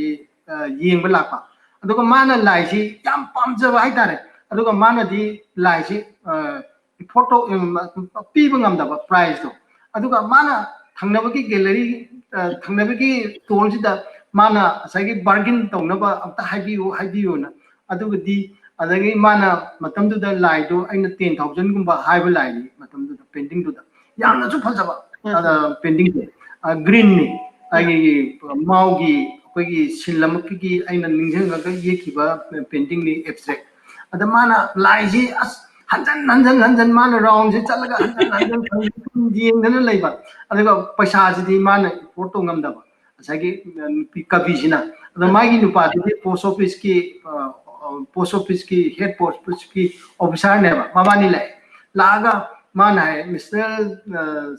yengba lakpa aduga mana lai ji yam pamjaba hai tare aduga mana di lai ji photo piba ngamdaba prize do aduga mana thangnabagi gallery thangnabagi toll sida mana sagi bargain tawnaba amta haibiyo na aduga di adagi mana matamdu da lai do aina 10000 gumba haiba lai matamdu da painting do da yamna su phajaba painting green ni ai maugi koigi silamaki aina ningjanga ga yekiba painting ni abstract ada mana lai ji as hanjan mana round se chalaga hanjan yengdana leiba adaga paisa ji mana photo ngamdaba asagi kabi jina ada magi nupa di post office ki head post office ki officer ne ba mabani lai laga mana hai Mr.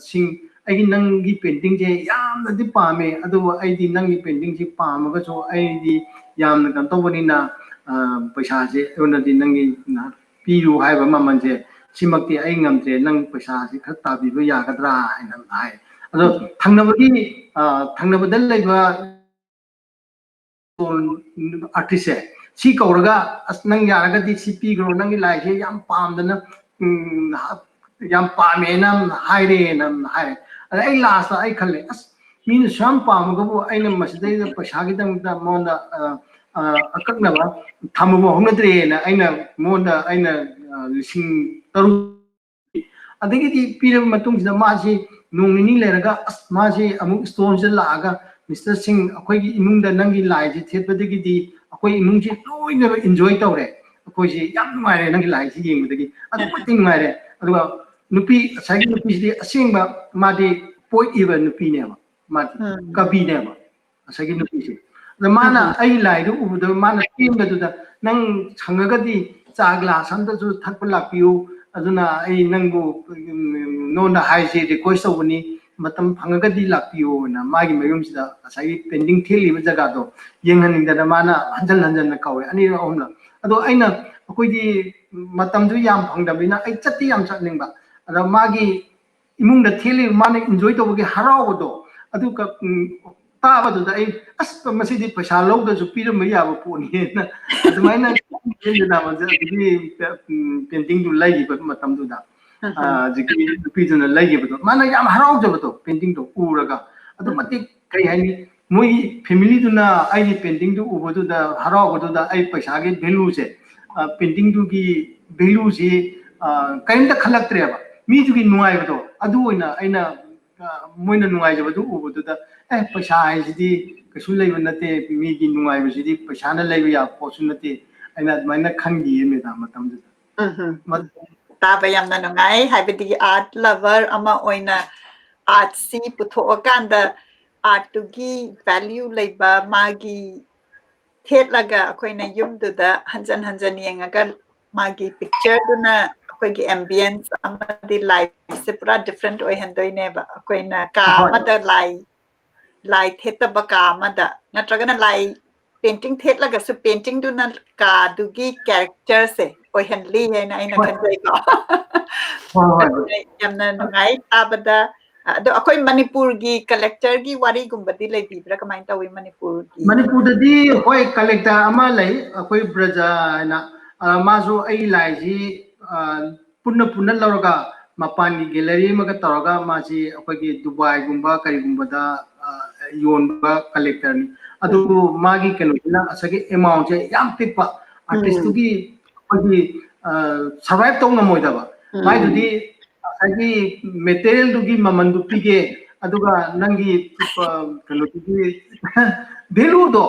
Singh ai nangi painting je yamna di pame adu ai di nangi painting ji pamaga so ai di yamna kan tawani na paisa je ona di nangi na piru haiba maman je simakti ai ngamje nang paisa ji kha tabi ba yagadra ina hai ado thangnabadal leiba artist si kauraga as nang yaraga di si pi gro nang lai je yam pamdana yam pame nam haire nam hai ai last ai khalle as min sham pamaga bu aina masdai da paisa gi dang da monda akaknaba thamuba honadre na aina monda aina lising taru adagi di pira matung sida masi nongni leraga as masi amuk stone je laaga Mr. Singh akoi gi imung da nangi lai ji thepadagi di akoi imung ji loina enjoy tawre akoi ji yam nuai re nangi lai ji yengudagi adu pating nuai re aduga nupi sagi nupi ji asengba madi poi iba nupi ne ma madi kabi ne ma sagi nupi ji mana ai lai du ubu mana team da du da nang sangaga di cha glass am da ju thak la piu aduna ai nang bu no na hai se request obuni matam phangaga di la piu na magi mayum sida asai pending theli ba jaga do yenghaning da mana hanjal hanjal na kawe ani omla ado aina akoi di matam ju yam phangdabina ai chatti yam chatning ba ada magi imung da theli mana enjoy to gi harau do adu ka ताबा दुदा ए अस मसिदि पैसा लौदा जु पिरम याबो pony ना अदमाइना जेना मजे दुबी painting दु लाइगि बत मतम दुदा जिकि दुपि जुना लाइगि बत माना याम हराउ जबतो पेंटिंग दु उरगा अदु मति कई हाइनी मोई फैमिली दुना आई पेंटिंग दु उबो दुदा हराउ दुदा आई पैसा गे वैल्यू से पेंटिंग दु की वैल्यू से कइंदा खलक्त्रेबा मी जुगी नुआइ बतो अदु ओइना आइना मोइना नुआइ जबदु उबो दुदा पैसा है कई लेब नाते मीगी नुआईबी पैसा लेब या पोसु नाते अदमाइना खनगी मेदाम ताब यामना नुंगाई हाइबदी आर्ट लवर अमा ओइना आर्ट सी पुथोकांदा आर्ट तुगी वैल्यू लेबा मागी थेटलगा अखोइना युमदुदा हंजन हंजन येंगागा मागी पिक्चर दुना अखोइगी एम्बियंस अमादी लाइफ से पूरा डिफरेंट ओइहंदोइनेबा अखोइना का मदा लाई थेतबा का मदा नत्रगना लाई पेंटिंग थेटलगासु पेंटिंग दुना का दुगी कैरेक्टर से ओइहनली हैना आइना खंजैको यामना नुंगाई ताबदा अदो अखोइ मणिपुर गी कलेक्टर गी वारी गुंबदी लेबिब्रा कमाइन तवी मणिपुर ददी होय कलेक्टर अमा लई अखोइ ब्रजा ना माजो आई लाई जी पुन्ना पुन्ना लौरगा मपान की गैलरी मगा तौरगा माजी अखोइ दुबई गुंबा करी गुंबदा योनबा कलेक्टर नि अदु मागी केलोना असगे अमाउंट जे याम पिकपा आर्टिस्ट की अखोइ सर्वाइव तौना मोइदबा माइ दुदी असगी मटेरियल दुगी ममन दु पिगे अदुगा नंगी केलो दुगी भेलू दो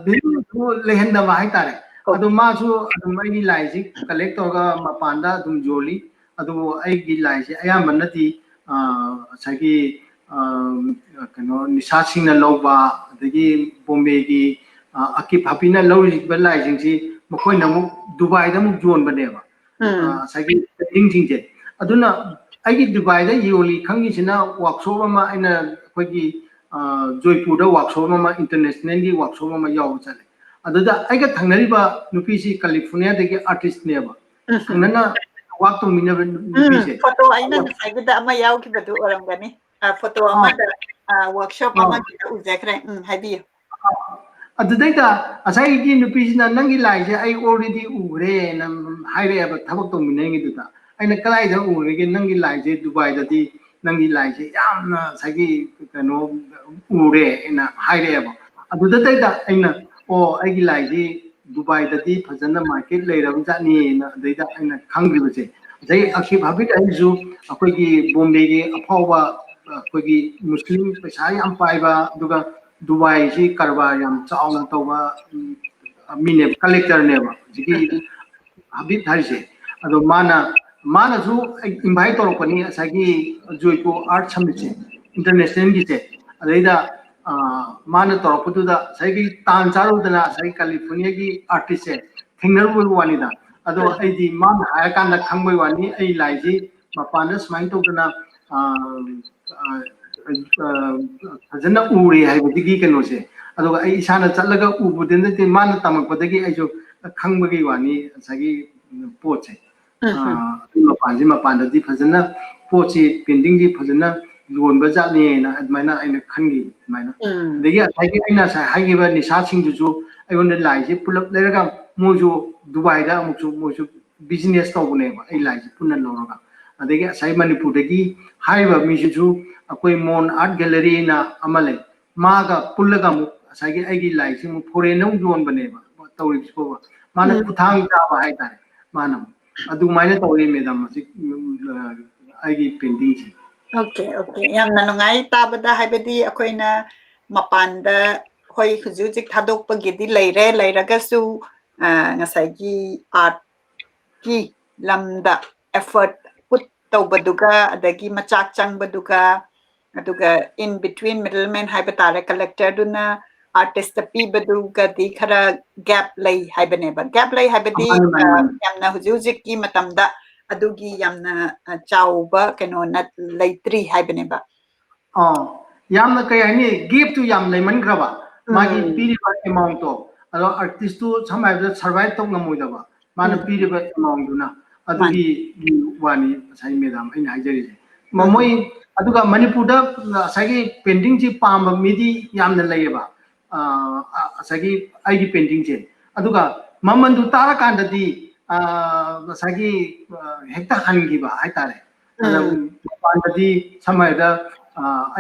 भेलू दो लेहंदबा हाय तारे अदु मासु अदु मागी लाइजी कलेक्ट तौरगा मपानदा अदुम जोली अदु आइगी लाइजी अयामनदी असगी कनो निशा सिंह लौबा अदगी बॉम्बे की अकिब हापीना लौरिबा लाइजिंगसी मखोइना मु दुबई दा मु जोन बनेबा असगी पेंटिंग सिंजे अदुना आइगी दुबई दा योली खंगिसिना वर्कशॉप अमा आइना अखोइगी जयपुर दा वर्कशॉप अमा इंटरनेशनल की वर्कशॉप अमा याव चले अदुदा आइगा थंगनरिबा नुपीसी कैलिफोर्निया दगी आर्टिस्ट नेबा थंगनना वाक तो मिना नुपीसे फोटो आइना साइगदा अमा याव की बदु ओरंगनी फोटो अमा वर्कशॉप अमा की उजेखरे हाइबियो अदुदैता असai की नुपीसिना नंगी लाइजे आई ऑलरेडी उरे न हाइरेबा थबक तो मिनेंगी दुदा आइना कलाइदा उरेगे नंगी लाइजे दुबई ददी नंगी लाइजे यामना सगी कनो उरे ना हाइरेबा अदुदैता आइना ओ आइगी लाइजे दुबई ददी फजना मार्केट लेरब जानी ना दैदा आइना खंग्रिबसे जै अखि भाबी आइजु अखोगी बॉम्बे की अफावा अखोगी मुस्लिम पैसा याम पाइबा दुगा दुबई जी करबार याम चाउना तौबा मीने कलेक्टर नेबा जिगी हबीब धारिसे अदो माना जु इनवाइट तौरपनी असगी जोइको आर्ट समिट से इंटरनेशनल की से अदैदा माना तौरपदुदा सगी तान चारुदना सगी कैलिफोर्निया की आर्टिस्ट से थेंगनरबो वानीदा अदो आइदी मान हाय कांदा खंगबै वानी आई लाइजी मपाना स्माइन तौदना फजना उरे हाइबदिगी कनोसे अदुगा आई इसाना चलगा उबुदेनते माना तमकपदगी आइजो खंगबगी वानी सगी पोचे मपानजी मपानददी फजना पोची पेंटिंग जी फजना योनबा जाने ना अदमाइना आइना खंगी माइना देगी आइगी आइना सा हाइगिबा निशा सिंगजुजु आइगोन लाइजी पुलप लेरगा मोजु दुबई दा मुजु मोजु बिजनेस तौबनेबा आई लाइजी पुनन लौरगा अदगी असai मणिपुर दगी हाइबा मिजुजु अकोई मोन आर्ट गैलरी ना अमले मागा पुल्लगा मु असगी आइगी लाइजी मु फोरेन जोन बनेबा तौरिसको माना खुथांग जाबा हाय तारे माना अदु माइना तौरी मेडम आइगी पेंटिंग जी ओके ओके यामना नुंगाई ताबदा हाइबदी अखोइना मपानदा होय हुजुजिक थादोकपगिदी लेरे लेरगसु ngasagi art ki lamda effort put taubaduga adagi machak changbaduga aduga in between middleman haiba tare collector duna artist pibadugadi khara gap lay haibaneba gap lay haibadi yamna hujujik ki matamda adugi yamna chauba keno nat laitri haibaneba yamna kay ani give to yam lay man graba magi piriba amount to ado artist to samai da survive to ngamoidaba mana piriba amount duna adugi wani sai medam aina hajari mamoi aduga manipur da sagi painting ji pamba midi yamna layeba sagi aigi painting je aduga maman du tara kanda di sagi hekta hangiba haitare kanda di samai da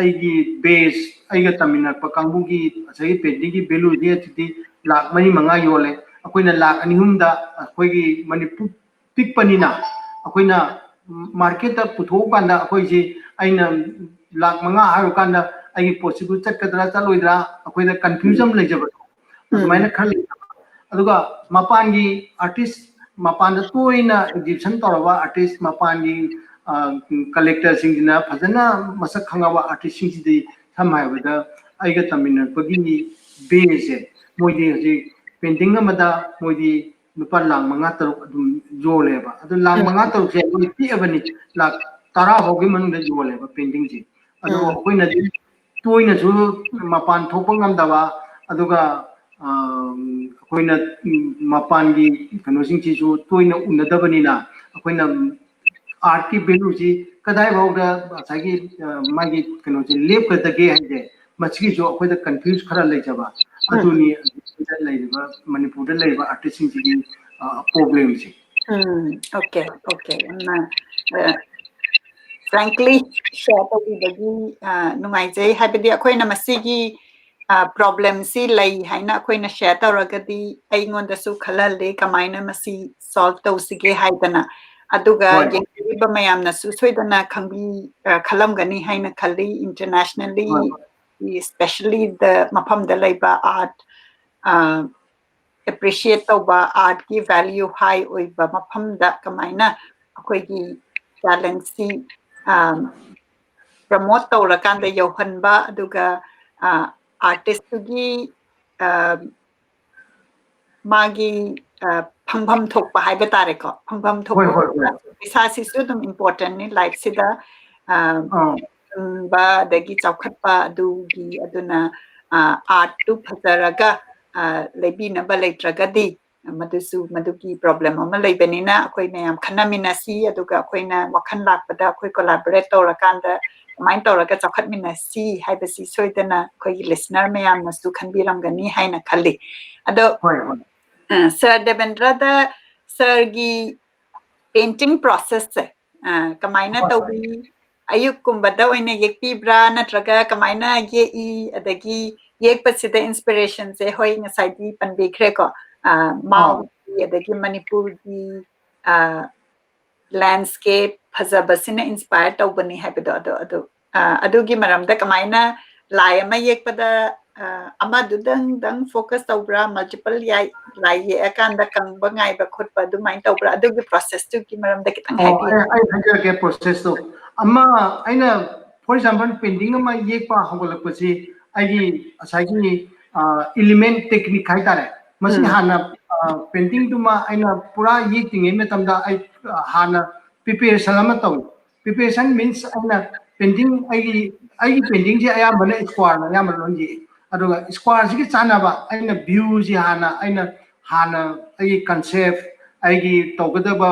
aigi base aiga taminakpa kangbugi sagi painting gi value di ati lakh mani manga yole akoina lakh ani humda akoigi manipur pikpanina akoina market ta putho kanda akoiji aina lakh manga haru kanda aigi possible chatkadra chaloidra akoida confusion lejaba maina khali aduga mapangi artist mapanda toina exhibition toraba artist mapangi collector singina phajana masak khangaba artist singidi thamhaibada aiga taminakpagi base moidi haji painting amada moidi lupa lang manga taruk adum joleba adu lang manga taruk se ti abani lak tara hogi manungda joleba painting ji adu koina toina ju mapan thopang amdaba aduga koina mapan gi kano singchi ju toina unadabanina koina art की value जी कदाई भावदा सागी मागी कनो जी लेप करदगे है मचगी जो अखोय the confuse खरा लेजबा अदुनी लेबा Manipur the लेबा artist जी की problem ji okay okay frankly share tawibagi nungaijai habidi akoina masigi problem si lay haina akoina share tawragadi aingonda su khalalle kamaina masi solve tawsige haidana aduga yengriba mayamna su soidana khangbi khalamgani haina khali internationally especially the mafam da laiba art appreciate tawba art ki value high oiba mafam da kamaina akoigi talent si promote tawrakanda yohanba aduga artist gi magi phangpham thokpa haiba tare ko phangpham thokpa pisa si su dum important ni life sida ba dagi chawkhatpa adugi aduna art tu phasaraga lebi na ba leitragadi madusu madugi problem ama leibanina akoi mayam khanamina si aduga akoina wakhan lakpada akoi collaborate tawrakanda main tawraga chawkhatmina si haibasi soidana akoi listener mayam nasu khanbiramgani haina khalli ado Sir Debendra da sir gi painting process se kamaina tawbi ayuk kumbada oina yekpibra natraga kamaina ye I adagi yekpasida inspiration se hoi ngasai di panbekre ko mau adagi manipur gi landscape phajabasina inspire tawbani haibado ado adugi maramda kamaina lai ama yekpada ama dang focus tawbra multiple lai ye akanda kangba ngai ba khotpa du main tawbra adugi process tu ki maramda kitang haibi ai hajar ke process to amma aina for example painting ama yekpa hogolakpasi aigi asagi element technique hai tare masi hana painting tuma aina pura yekting e metamda ai hana preparation ama taw preparation means aina painting aigi painting ji aya bana square na ya malon ji aduga square ji chana ba aina view ji hana aigi concept aigi tawgadaba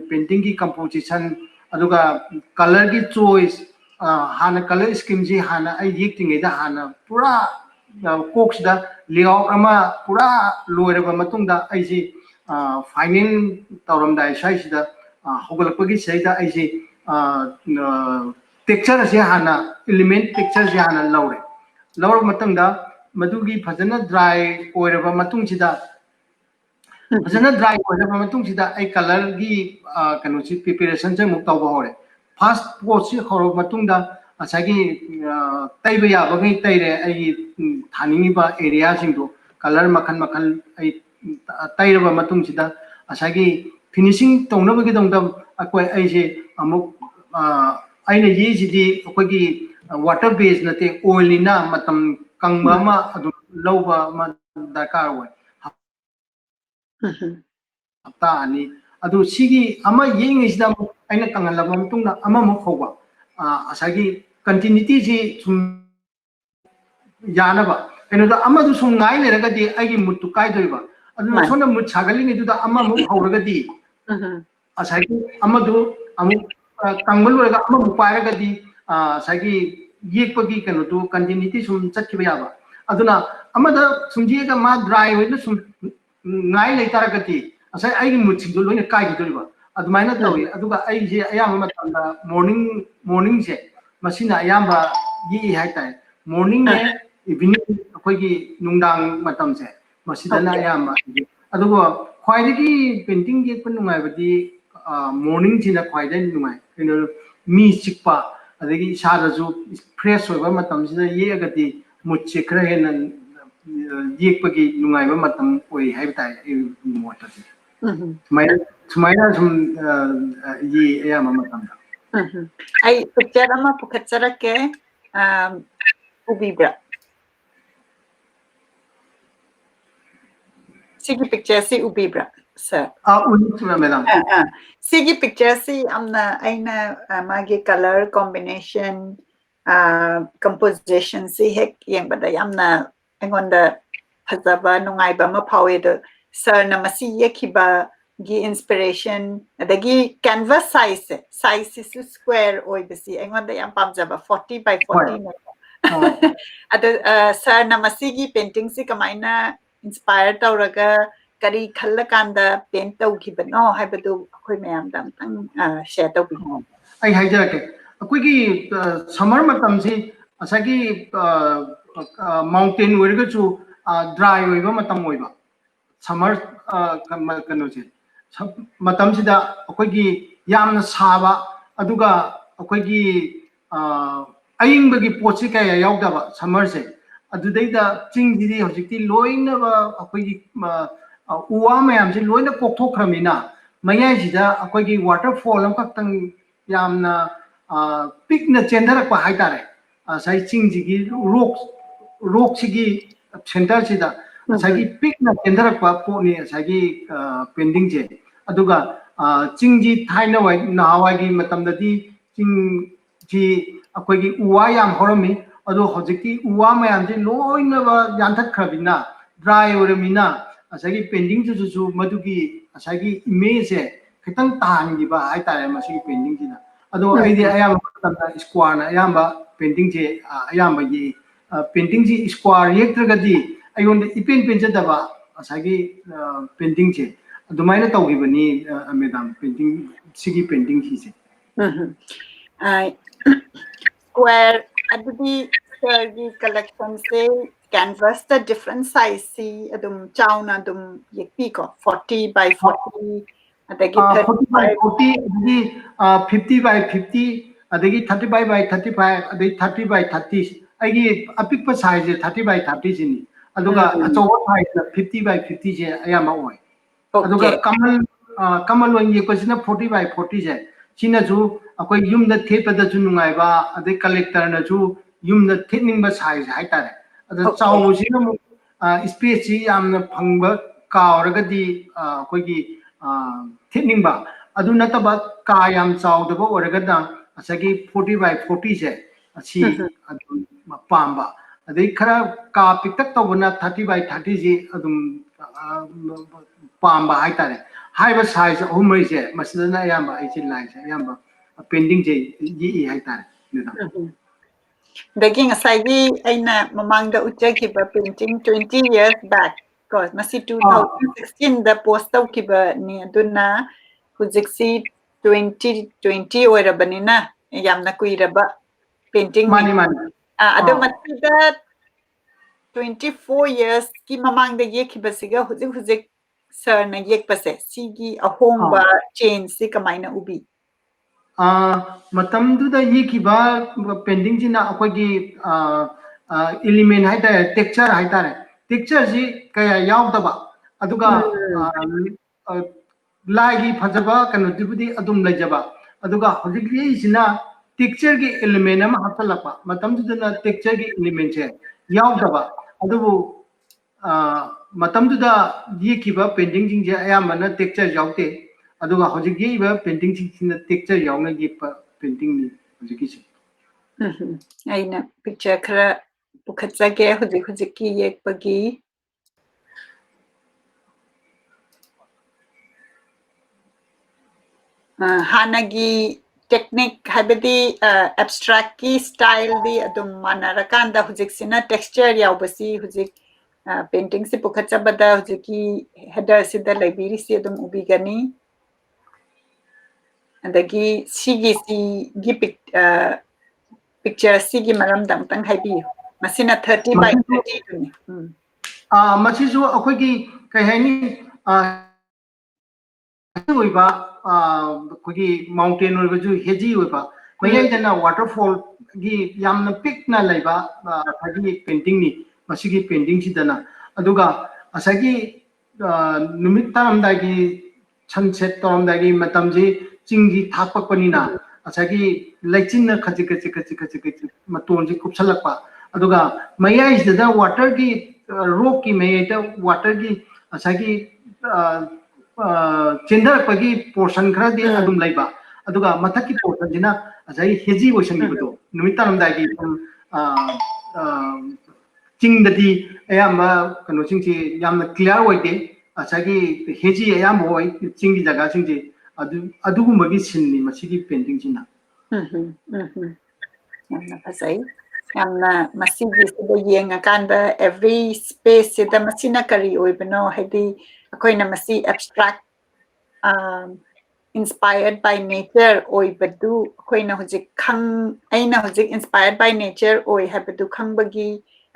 painting ki composition aduga color ki choice hana color scheme ji hana ai yekting e da hana pura Cokes दा layout अमा पूरा लोरबा मतुंग दा IG final तौरम दा size दा होगलपगी सैदा IG texture से हाना element texture से हाना लौर मतुंग दा मदुगी फजना dry ओरबा मतुंग सिदा फजना ड्राई ओरबा मतुंग सिदा आई कलर गी कनो सी प्रिपरेशन से मुक्ता होरे फर्स्ट पोस्ट से खरो मतुंग दा असागी तैब याबगै तैरे आई थानिबा एरिया सिंदो कलर मखन मखन आई तैरबा मतुंग सिदा असागी फिनिशिंग तौनबगी दंदम अकोय आइसे अमुक आइना ये सिदी अकोगी वाटर बेस नते ऑयल निना मतम कंगबा मा अदु lauba ma dakar wa hapta ani adu sigi ama yeng isda aina kangal lam tung na ama mo khoba asagi continuity ji sum yanaba enoda ama du sum ngai le raga di agi mutu kai doiba adu sona mut sagali ni du da ama mo hawraga di asagi ama du amu kangbal raga ama mo pairaga di asagi yekpagi kano du continuity sum chatkiba yaba aduna amada sumjiga ma dry hoina sum ngai le taragati asai ai mutsi do loina kai gi doriba adumaina tawi aduga ai je ayama matanda morning je masina ayamba yi haitai morning ne evening akoi gi nungdang matam je masidana ayamba aduga khwaidagi painting ge pun nungai badi morning jina khwaidai nungai kino mi chikpa adagi saraju fresh hoiba matam sida yegati mutsi khra hena yekpagi nungai ba matam oi haitai mota ji sumaina sum yi ayama matam ai picture ama pukhatcharake ubibra sigi picture si ubibra sir madam sigi picture si amna aina magi color combination composition si hek yengbada yamna engonda phajaba nungaiba ma phawe do sir na masi yekhiba gi inspiration adagi canvas size is square oibasi engonda yam pamjaba 40 by 40 ada sir na masi gi painting si kamaina inspire tawraga kari khalla kanda paint tawkhibano haibadu akhoi mayam dam tang share tawbi ai haijarake akoi gi summer matam si asagi mountain oirga chu dry oiba matam oiba summer kano je matam sida akoi gi yamna saba aduga akoi gi ayingbagi potsi kaya yaudaba summer se adudaida chingjidi hojikti loina ba akoi gi uwa mayam se loina kokthokramina mayai sida akoi gi waterfall am kaktang yamna pikna chendarakpa haitare sai chingjigi rock sigi center sida sagi pikna chendarakpa poni sagi pending je aduga chingji thaina wai nawai gi matamdadi ching ji akoi gi uwa yam horami ado hojiki uwa mayam je loina ba yanthak khrabina dry oramina asagi pending ju madugi asagi image khitang tangi ba haitare masi pending jina ado aidi ayam tamna square na ayamba painting je ayamba gi painting ji square yektragadi ayon ipen penjadaba asagi painting je adumaina tawgibani madam painting sigi painting ji je square adudi sir gi collection se canvas the different size si adum chauna adum yekpi ko 40 by 40 adagi 40 by 40 adagi 50 by 50 adagi 35 by 35 adagi 30 by 30 aigi apikpa size 30 by 30 jini aduga achowa size 50 by 50 je ayama oi aduga kamal wan yekpasina 40 by 40 je china ju akoi yumda thepada ju nungai ba adai collector na ju yumda thetningba size haitare adu chawu sina space ji yamna phangba kauragadi akoi gi thetningba adu nataba ka yam chawdaba oragada asagi 40 by 40 je asi adu pamba adai khara ka piktak tawna 30 by 30 ji adum pamba haitare haiba size humai je masidana yamba aichi lai je yamba pending je yi haitare dagi ngasai aina mamangda uchakhiba painting 20 years back cause masi 2016 da post tawkhiba ni aduna hujiksi 2020 oirabanina yamna kuiraba painting mani adu masida 24 years ki mamangda yekhibasiga hujik sir na yekpase sigi ahongba change si kamaina ubi matamduda yikiba painting jina akogi element haitare texture ji kaya yaudaba aduga lagi phajaba kanu dibudi adum lejaba aduga hojikli sina texture gi element ama hapalapa matamduda texture gi element je yaudaba adubu matamduda yekiba painting jingje ayamana texture yaute aduga hojik yeba painting jingna texture yauna yepa painting ni hojikisi aina picture khara pukhatsage hojik ki yekpagi hanagi technique habidi abstract ki style di adum manarakanda hojik sina texture yaubasi hojik painting se pukhatsabada hojik ki header sida library se adum ubigani adagi sigi gi picture sigi maram dam tang haibi masina 30 by 30 duni masisu akoigi kai haini oiba kogi mountain oibaju heji oiba mayai dana waterfall gi yamna pikna laiba hagi painting ni masigi painting sidana aduga asagi numit taramda gi sunset taramda gi matamji chingji thakpakpanina asagi laichina khaji matonji kupsalakpa aduga mayai sidada water gi rock ki mayai da water gi asagi chendarapagi portion khara di adum laiba aduga mathaki portion jina asai heji ocean gi bodo numit taramda gi chingdadi ayamba kano chingji yamna clear oide asagi heji ayamba oi chinggi jaga chingji adugumagi sinni masigi painting jina yamna phasai yamna masigi sida yenga kanda every space sida masina kari oibano hedi akoina masi abstract inspired by nature oibadu akoina hojik khang aina hojik inspired by nature oi habadu khangbagi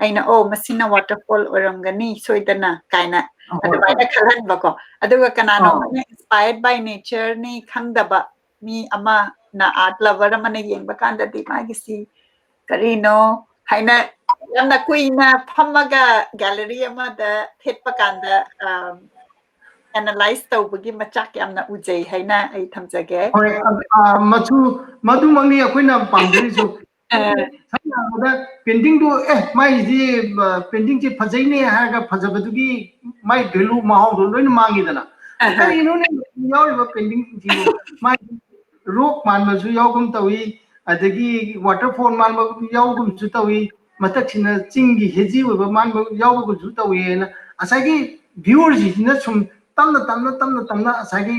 aina masina waterfall oramgani soidana kaina adwaina khalanba ko aduga kanano mana inspired by nature ni khangdaba mi ama na art lover amana yengba kanda di magisi karino haina yamna kuina phamaga gallery amada thetpa kanda analyze tawbagi machak yamna ujai haina ai thamjage hoi madu mangni akoina pamjarisu samna painting do mai ji painting ji phajaine haga phajabadugi mai value mahau do loina mangi dana karino ne yawiba painting ji mai rock manmasu yawgum tawi adagi waterfall manma yawgum su tawi mataksina chingi heji oiba manma yawgum su tawi na asagi viewers ji na sum tamna asagi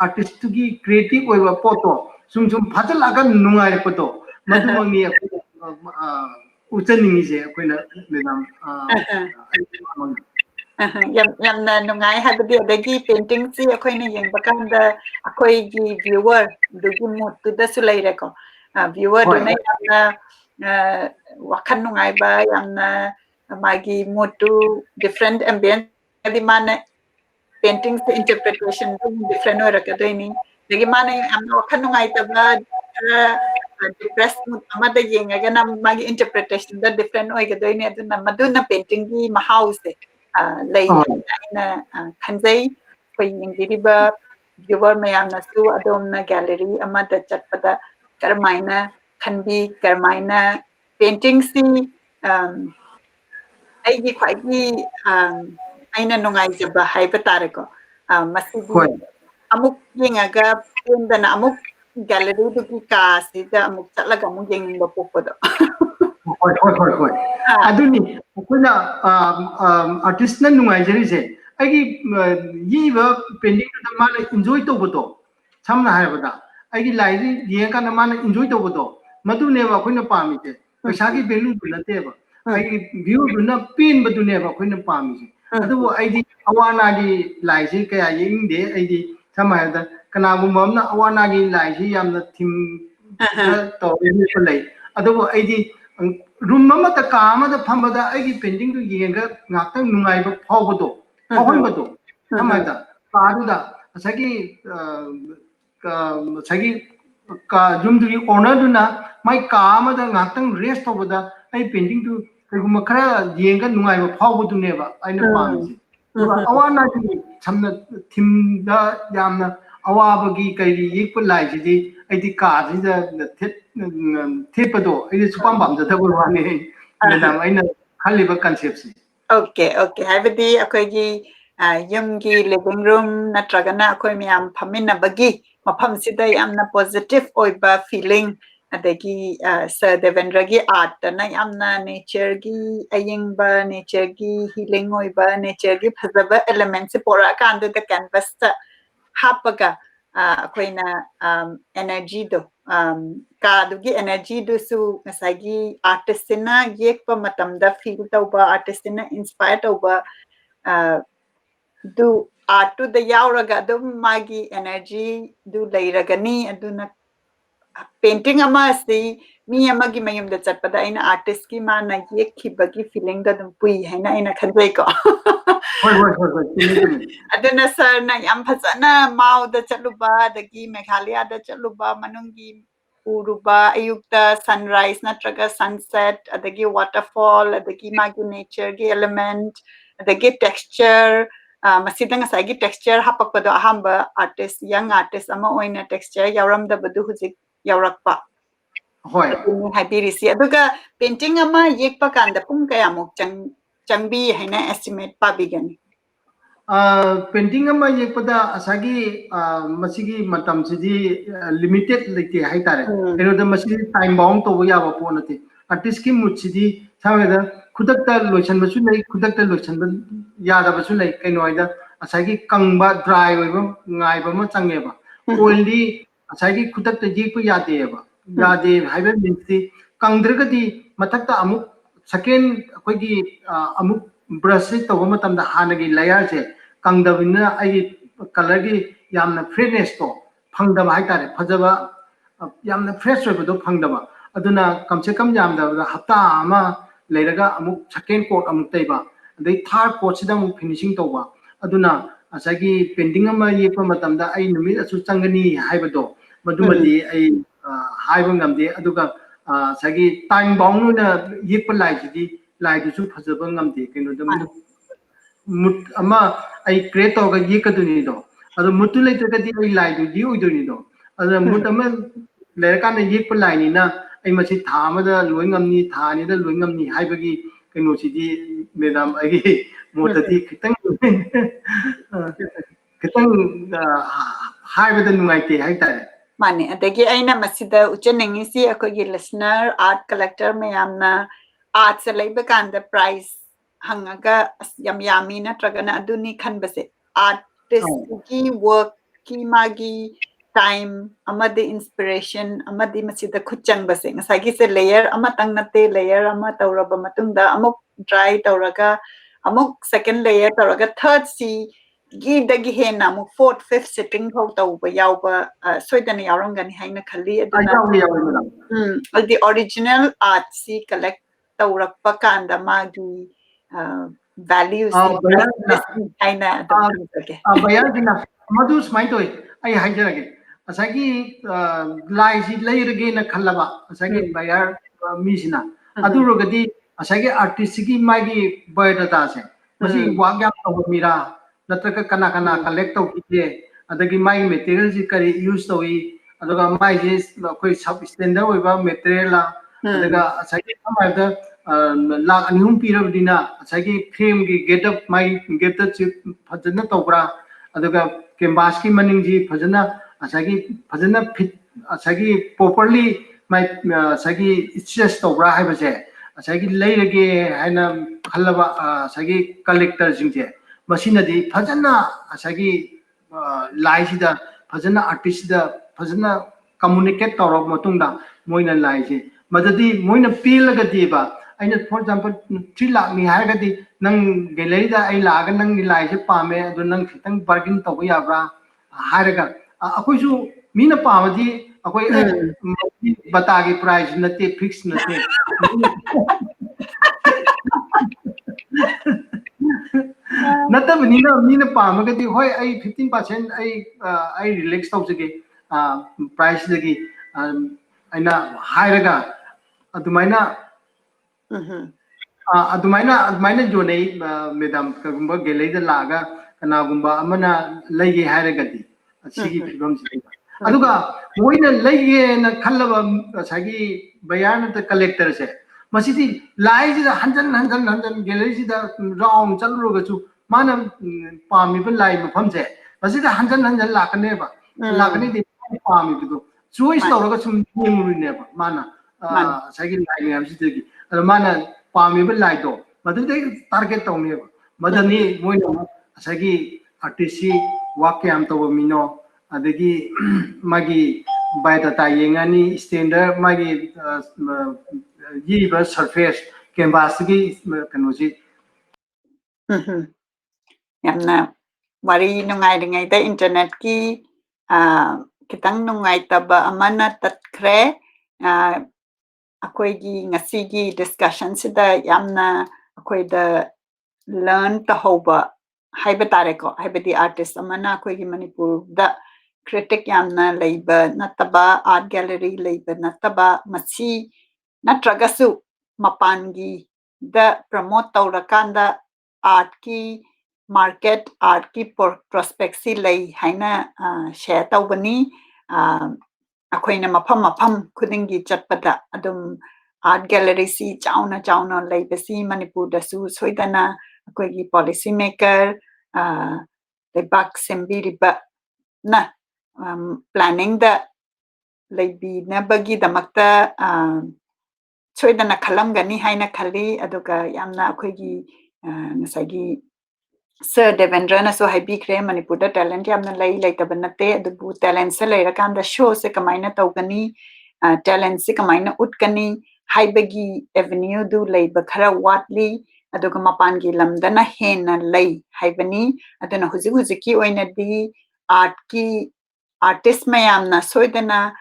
artist ki creative oiba poto sum phajalaga nungai poto madumangni uchaningi je akoina medam yamna nungai habadi adagi painting si akoina yengba kanda akoi gi viewer dugi mood tu da su laire ko viewer du na yamna wakhan nungai ba yamna magi mood tu different ambience adi mana painting se interpretation different ora ka doini dagi mana amna wakhan nungai ta ba depressed mood amada yenga na magi interpretation da different oi ga doini aduna maduna painting gi mahau se lay aina khanjai koi yengiriba viewer mayamna su adomna gallery amada chatpada karmaina khanbi karmaina painting si aigi khwaigi aina nungai jaba haiba tareko masigi amuk yengaga pendana amuk gallery du ki ka sida amuk chatlaga amuk yengba pokodo hoi aduni akoina artist na nungai jarise aigi yiba painting da mala enjoy tobodo samna haibada aigi lairi yenga na mana enjoy tobodo madune ba akoina pamite paisa gi value du nateba aigi view du na pin badune ba akoina pamise adu aigi awana gi laisi kaya yengde aigi samaya kanagumba amna awana gi laisi yamna thim to lay adu aigi room amata ka amada phambada aigi painting du yenga ngakta nungai ba phawbado phawhanbado samada kaduda asagi asagi ka room du owner du na mai ka amada ngakta rest tobada ai painting du kaiguma khara yenga nungai ba phawbadu neba aina pamisi awana gi samna thim da yamna awabagi kai yekpa laiji aidi ka jida thepado aidi supam bam da thabo wani madam aina khaliba concept si Okay, okay. Haibadi akoigi yumgi living room natragana akoi miyam phaminabagi mafamsida yamna positive oiba feeling adagi Sir Devendra gi art na yamna nature gi ayingba nature gi healing oiba nature gi phazaba elements pora kandu the canvas ta hapaga akoina energy do kadugi energy do su ngasagi artist na yekpa matamda feel tauba artist na inspire tauba du art to the yauraga do magi energy du leiragani aduna painting ama si mi amagi mayum da chatpada aina artist ki ma na yekhibagi feeling da dum pui haina aina khanjai ko aduna sir na yam phajana mau da chaluba dagi meghalaya da chaluba manungi uruba ayukta sunrise natraga sunset adagi waterfall adagi magi nature gi element adagi texture masidang asagi texture hapakpado ahamba artist young artist ama oina texture yauram da badu huzik yaurakpa Hoi. habirisi aduga painting ama yekpa kanda pung kaya muk changbi haina estimate pabigani painting अमा येपदा असागी मसिगी मतम सिदी limited लेते high तारे Yerwada मसिदी time bound तो याबा पोनते artist की mood सिदी सावेदा खुदकता lotion Basu नै खुदकता lotion यादा बसु नै canoe आइदा असागी कंगबा dry ओइबा ngaइबा म चंगेबा ऑयली असागी खुदकता जेपु यादेबा यादे हाइबे मिन्सि कंद्रगदी मथकता अमुक सेकेंड अखोगी अमुक ब्रश तब मतमदा हानगी लेयर से कंगदबिना आई कलर की यामना फ्रेशनेस तो फंगदबा हाइतारे फजबा यामना फ्रेश ओइबदो फंगदबा अदुना कम से कम यामदा हप्ता अमा लेरगा अमुक सेकेंड कोट अमुक तैबा अदै थर्ड कोट सिदा अमुक फिनिशिंग तौबा अदुना असागी पेंटिंग अमा येपा मतमदा आई नुमित असु चंगनी हाइबदो मदुमदी आई हाइबा ngamde aduga sagi time bound na yepa laiji lai du phajaba ngamde kino da mut ama ai create to ga ye ka duni do adu mutu le ka di ai lai du di ui duni do adu mut ama le ka na ye pa lai ni na ai ma si tha ma da loi ngam ni tha ni da loi ngam ni hai ba gi kino si di madam ai gi mo ta di kitang kitang hai ba da nungai te hai ta Mane adagi aina masida uchanengisi akogi listener art collector mayamna art se leiba kanda prize hangaga yam yami na tragana aduni khanbase artist ki work ki magi time amadi inspiration amadi masida khuchang base ngasagi se layer amatang nate layer ama tawraba matungda amuk dry tawraga amuk second layer tawraga third si gi dagi hena amuk fourth fifth sitting thau tawba yawba soidana yawrangani haina khali aduna the original art si collect tawrakpa kanda magi values haina adum khamsage bayargina madu smai toy ai haijarage asagi lai si leirage na khallaba asagi bayar misina adurogadi asagi artist gi magi biodata se masi wagya mira natraka kana kana collect tawkite adagi mai material ji kari use tawi aduga mai ji koi sub standard oiba material la adaga asagi amada lakh अनिहुम पीरबदिना असगी frame की getup माई getup से फजना तौबरा अदुगा canvas की मनिंग जी फजना असगी फजना फिट असगी प्रॉपर्ली माई असगी स्ट्रेच तौबरा है बसे असगी लेरगे हैना खलबा असगी कलेक्टर जिंजे मसिनदी फजना असगी लाइसिदा फजना आर्टिस्ट दा फजना कम्युनिकेट तौरब मतुंगदा मोइना लाइसे मददी मोइना पीलगदीबा अगर फॉर एग्जांपल 3 लाख नि हारगदी नंग गैलरी दा आई लाग नंग लाइसे पामे अदु नंग खितंग बार्गेन तब याब्रा हारगा अखोइसु मीना पामदी अखोइ बतागे प्राइस नते फिक्स नते नतबनीना मीना पामगदी होय आई 15% आई रिलैक्स तौजगे प्राइस लगी अना हारगा अदुमाइना अदुमाइना जोने मैडम कगुंबा गैलरी लागा कनागुंबा अमना लैगे हारगदी सिगी फिबम सिगी अदुगा मोइना लैगे न खल्लबा सागी बयान त कलेक्टर से masidi lai ji hanjan hanjan hanjan gallery ji da round chalu ga chu mana pami ba lai ma pham je masidi hanjan hanjan lakane ba lakane di pami bi choice lo ga sum yemuri ne ba mana sagi lai ne am ji de gi mana pami ba lai do madu de target to ne ba madani moi sagi artist si wakya am to mino adagi magi biodata yengani standard magi yiba surface canvas gi kanoji yamna wari nungaidingayda internet ki kitang nungaitaba amana tatkre akoigi ngasigi discussion sida yamna akoida learn tahoba haiba tareko haibadi artist amana akoigi manipur da critic yamna leiba nataba art gallery leiba nataba machi natragasu mapangi da promote taurakanda art ki market art ki prospect si lei haina share taubani ꯑꯩꯈꯣꯏꯅ ꯃꯐꯝ ꯃꯐꯝ ꯈꯨꯗꯤꯡꯒꯤ ꯆꯠꯄꯗ ꯑꯗꯨꯝ art ꯒꯦꯂꯔꯤꯁꯤ ꯆꯥꯎꯅ ꯆꯥꯎꯅ ꯂꯩꯕꯁꯤ ꯃꯅꯤꯄꯨꯔꯗꯁꯨ ꯁꯣꯏꯗꯅ ꯑꯩꯈꯣꯏꯒꯤ ꯄꯣꯂꯤꯁꯤ ꯃꯦꯀꯔ ꯂꯩꯕꯥꯛ ꯁꯦꯝꯕꯤꯔꯤꯕꯅ ꯄ꯭ꯂꯥꯅꯤꯡꯗ ꯂꯩꯕꯤꯅꯕꯒꯤꯗꯃꯛꯇ ꯁꯣꯏꯗꯅ ꯈꯜꯂꯝꯒꯅꯤ ꯍꯥꯏꯅ ꯈꯜꯂꯤ ꯑꯗꯨꯒ ꯌꯥꯝꯅ ꯑꯩꯈꯣꯏꯒꯤ ꯉꯁꯥꯏꯒꯤ Sir Debendra haibikre Manipurda talent yamna lei leitaba nate adubu talent se leirakanda show se kamaina tawgani talent se kamaina utkani haibagi avenue du leiba khara watli aduga mapangi lamdana hena lei haibani aduna huzik huziki oinadi art ki artist mayamna soidana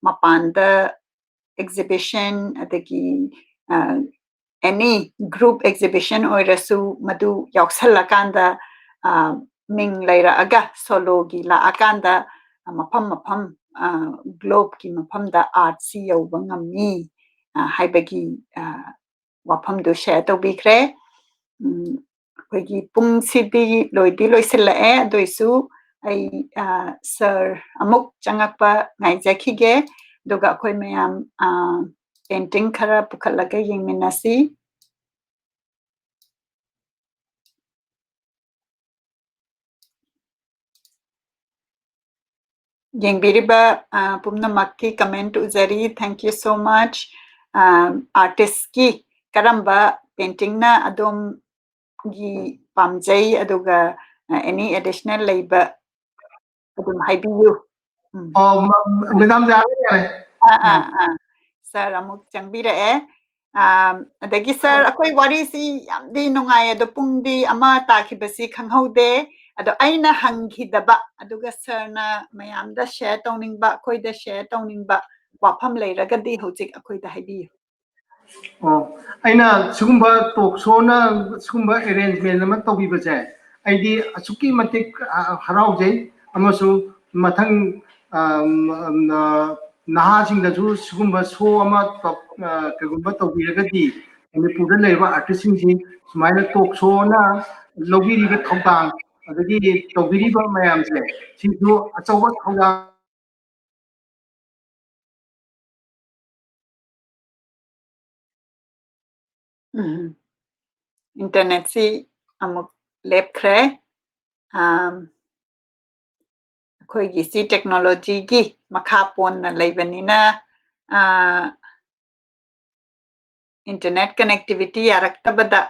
mapanda exhibition adagi any group exhibition oirasu madu yauksalakanda ming leiraaga solo gi laakanda mafam mafam globe ki mafamda art si yauba ngammi haibagi wafamdu share tawbikre ꯑꯩꯈꯣꯏꯒꯤ ꯄꯨꯡꯁꯤꯗꯤ ꯂꯣꯏꯗꯤ ꯂꯣꯏꯁꯤꯜꯂꯛꯑꯦ ꯑꯗꯨꯏꯁꯨ ꯑꯩ sir ꯑꯃꯨꯛ ꯆꯪꯉꯛꯄ ꯉꯥꯏꯖꯈꯤꯒꯦ ꯑꯗꯨꯒ ꯑꯩꯈꯣꯏ ꯃꯌꯥꯝ painting khara pukhatlaga yengminasi yengbiriba pumnamakki comment uzari thank you so much artist ki karamba painting na adom gi pamjai aduga any additional labor adum haibiyu madam ja sir amuk changbira'e adagi sir akhoi wari si yamdi nungai ado pungdi ama takhibasi khanghaude ado aina hanghidaba aduga sir na mayamda share tawningba akhoi da share tawningba wafam leiragadi hojik akhoi da haibiyu aina sugumba talk show na sugumba arrangement ama tawbibase aidi asuki matik haraujai amasu mathang nahasingdasu sugumba show ama kagumba tawbiragadi manipurda leiba artist sing sumaina talk show na lobiriba thongtang adagi tawbiriba mayamse sisu achawa thongtang internet si amuk lepkhre ꯑꯩꯈꯣꯏꯒꯤ ꯁꯤ ꯇꯦꯛꯅꯣꯂꯣꯖꯤꯒꯤ ꯃꯈꯥ ꯄꯣꯟꯅ ꯂꯩꯕꯅꯤꯅ internet connectivity yaraktabada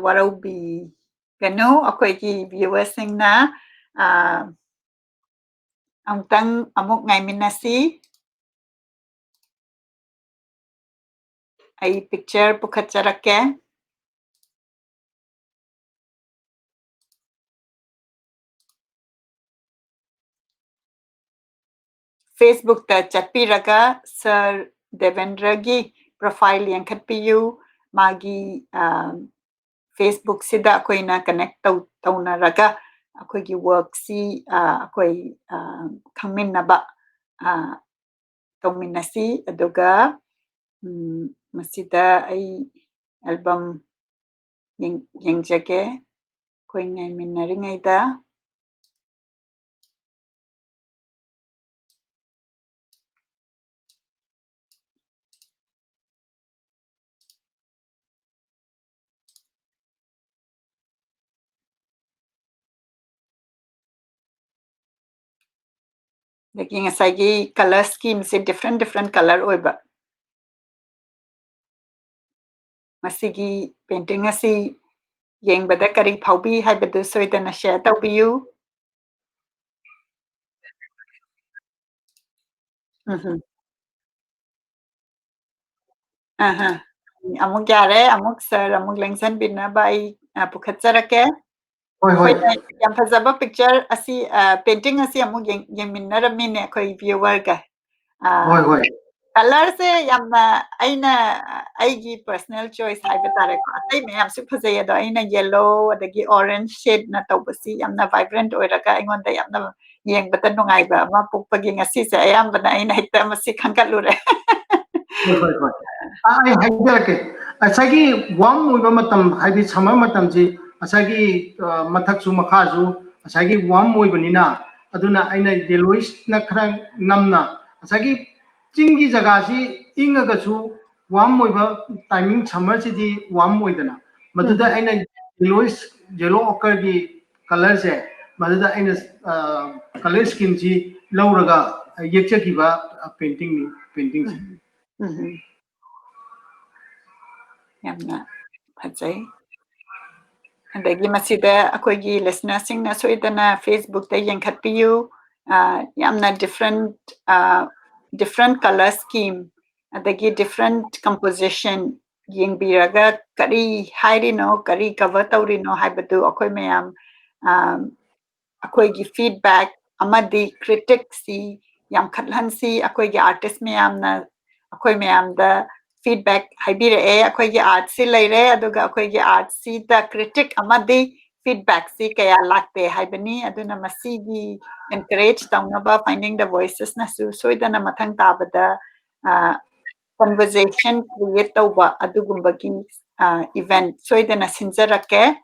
waraubi akhoi viewers singna amtang amuk ngaiminasi ai picture pukhatcharake Facebook ta chatpiraga Sir Devendra gi profile yankhatpiyu magi Facebook sida akoina connect taunaraga akoigi work si akoi khangminnaba tawminnasi aduga masida ai album yengjage koi ngaiminnaringaida Lagi ngasai color scheme se different color oiba. Masigi painting asi yengbada kari phaubi haibadu soidana share taubiyu. Amuk yare, amuk sir, amuk lengsan binaba ai pukhatsarake. Hoi hoi. Yam fazaba picture asi painting asi amuk yengminnaramine akhoi viewer ga. Hoi hoi. Color se yamna aina aigi personal choice haiba tare ko. Atai mayam su phazai ado aina yellow adagi orange shade na taubasi yamna vibrant oiraga aingonda yamna yengbata nungaiba ama pukpagi ngasi se ayambana aina hekta masi khangkatlure. Hoi hoi. Ai hajarake. Asagi warm oiba matam haidi summer matam ji asagi mathak su makha su asagi warm oibanina aduna aina yellowish na khara namna asagi chingi jaga si inga su warm oiba timing summer si di warm oidana maduda aina yellowish yellow ochre gi color se maduda aina color scheme ji lauraga yekchakiba painting ni painting si Yamna phajai. Adagi masida akoigi listener singna soidana Facebook ta yenkhatpiyu yamna different color scheme adagi different composition yengbiraga kari hairino kari cover taurino haibadu akoi mayam akoigi feedback amadi critics si yam khatlansi akoigi artist mayamna akoi mayamda feedback haibirae akoigi art si leire aduga akoigi art si da critic amadi feedback si kaya lakte haibani aduna masigi encourage taunaba finding the voices na su soidana mathang tabada conversation create tauba adugumbagi event soidana sinjarake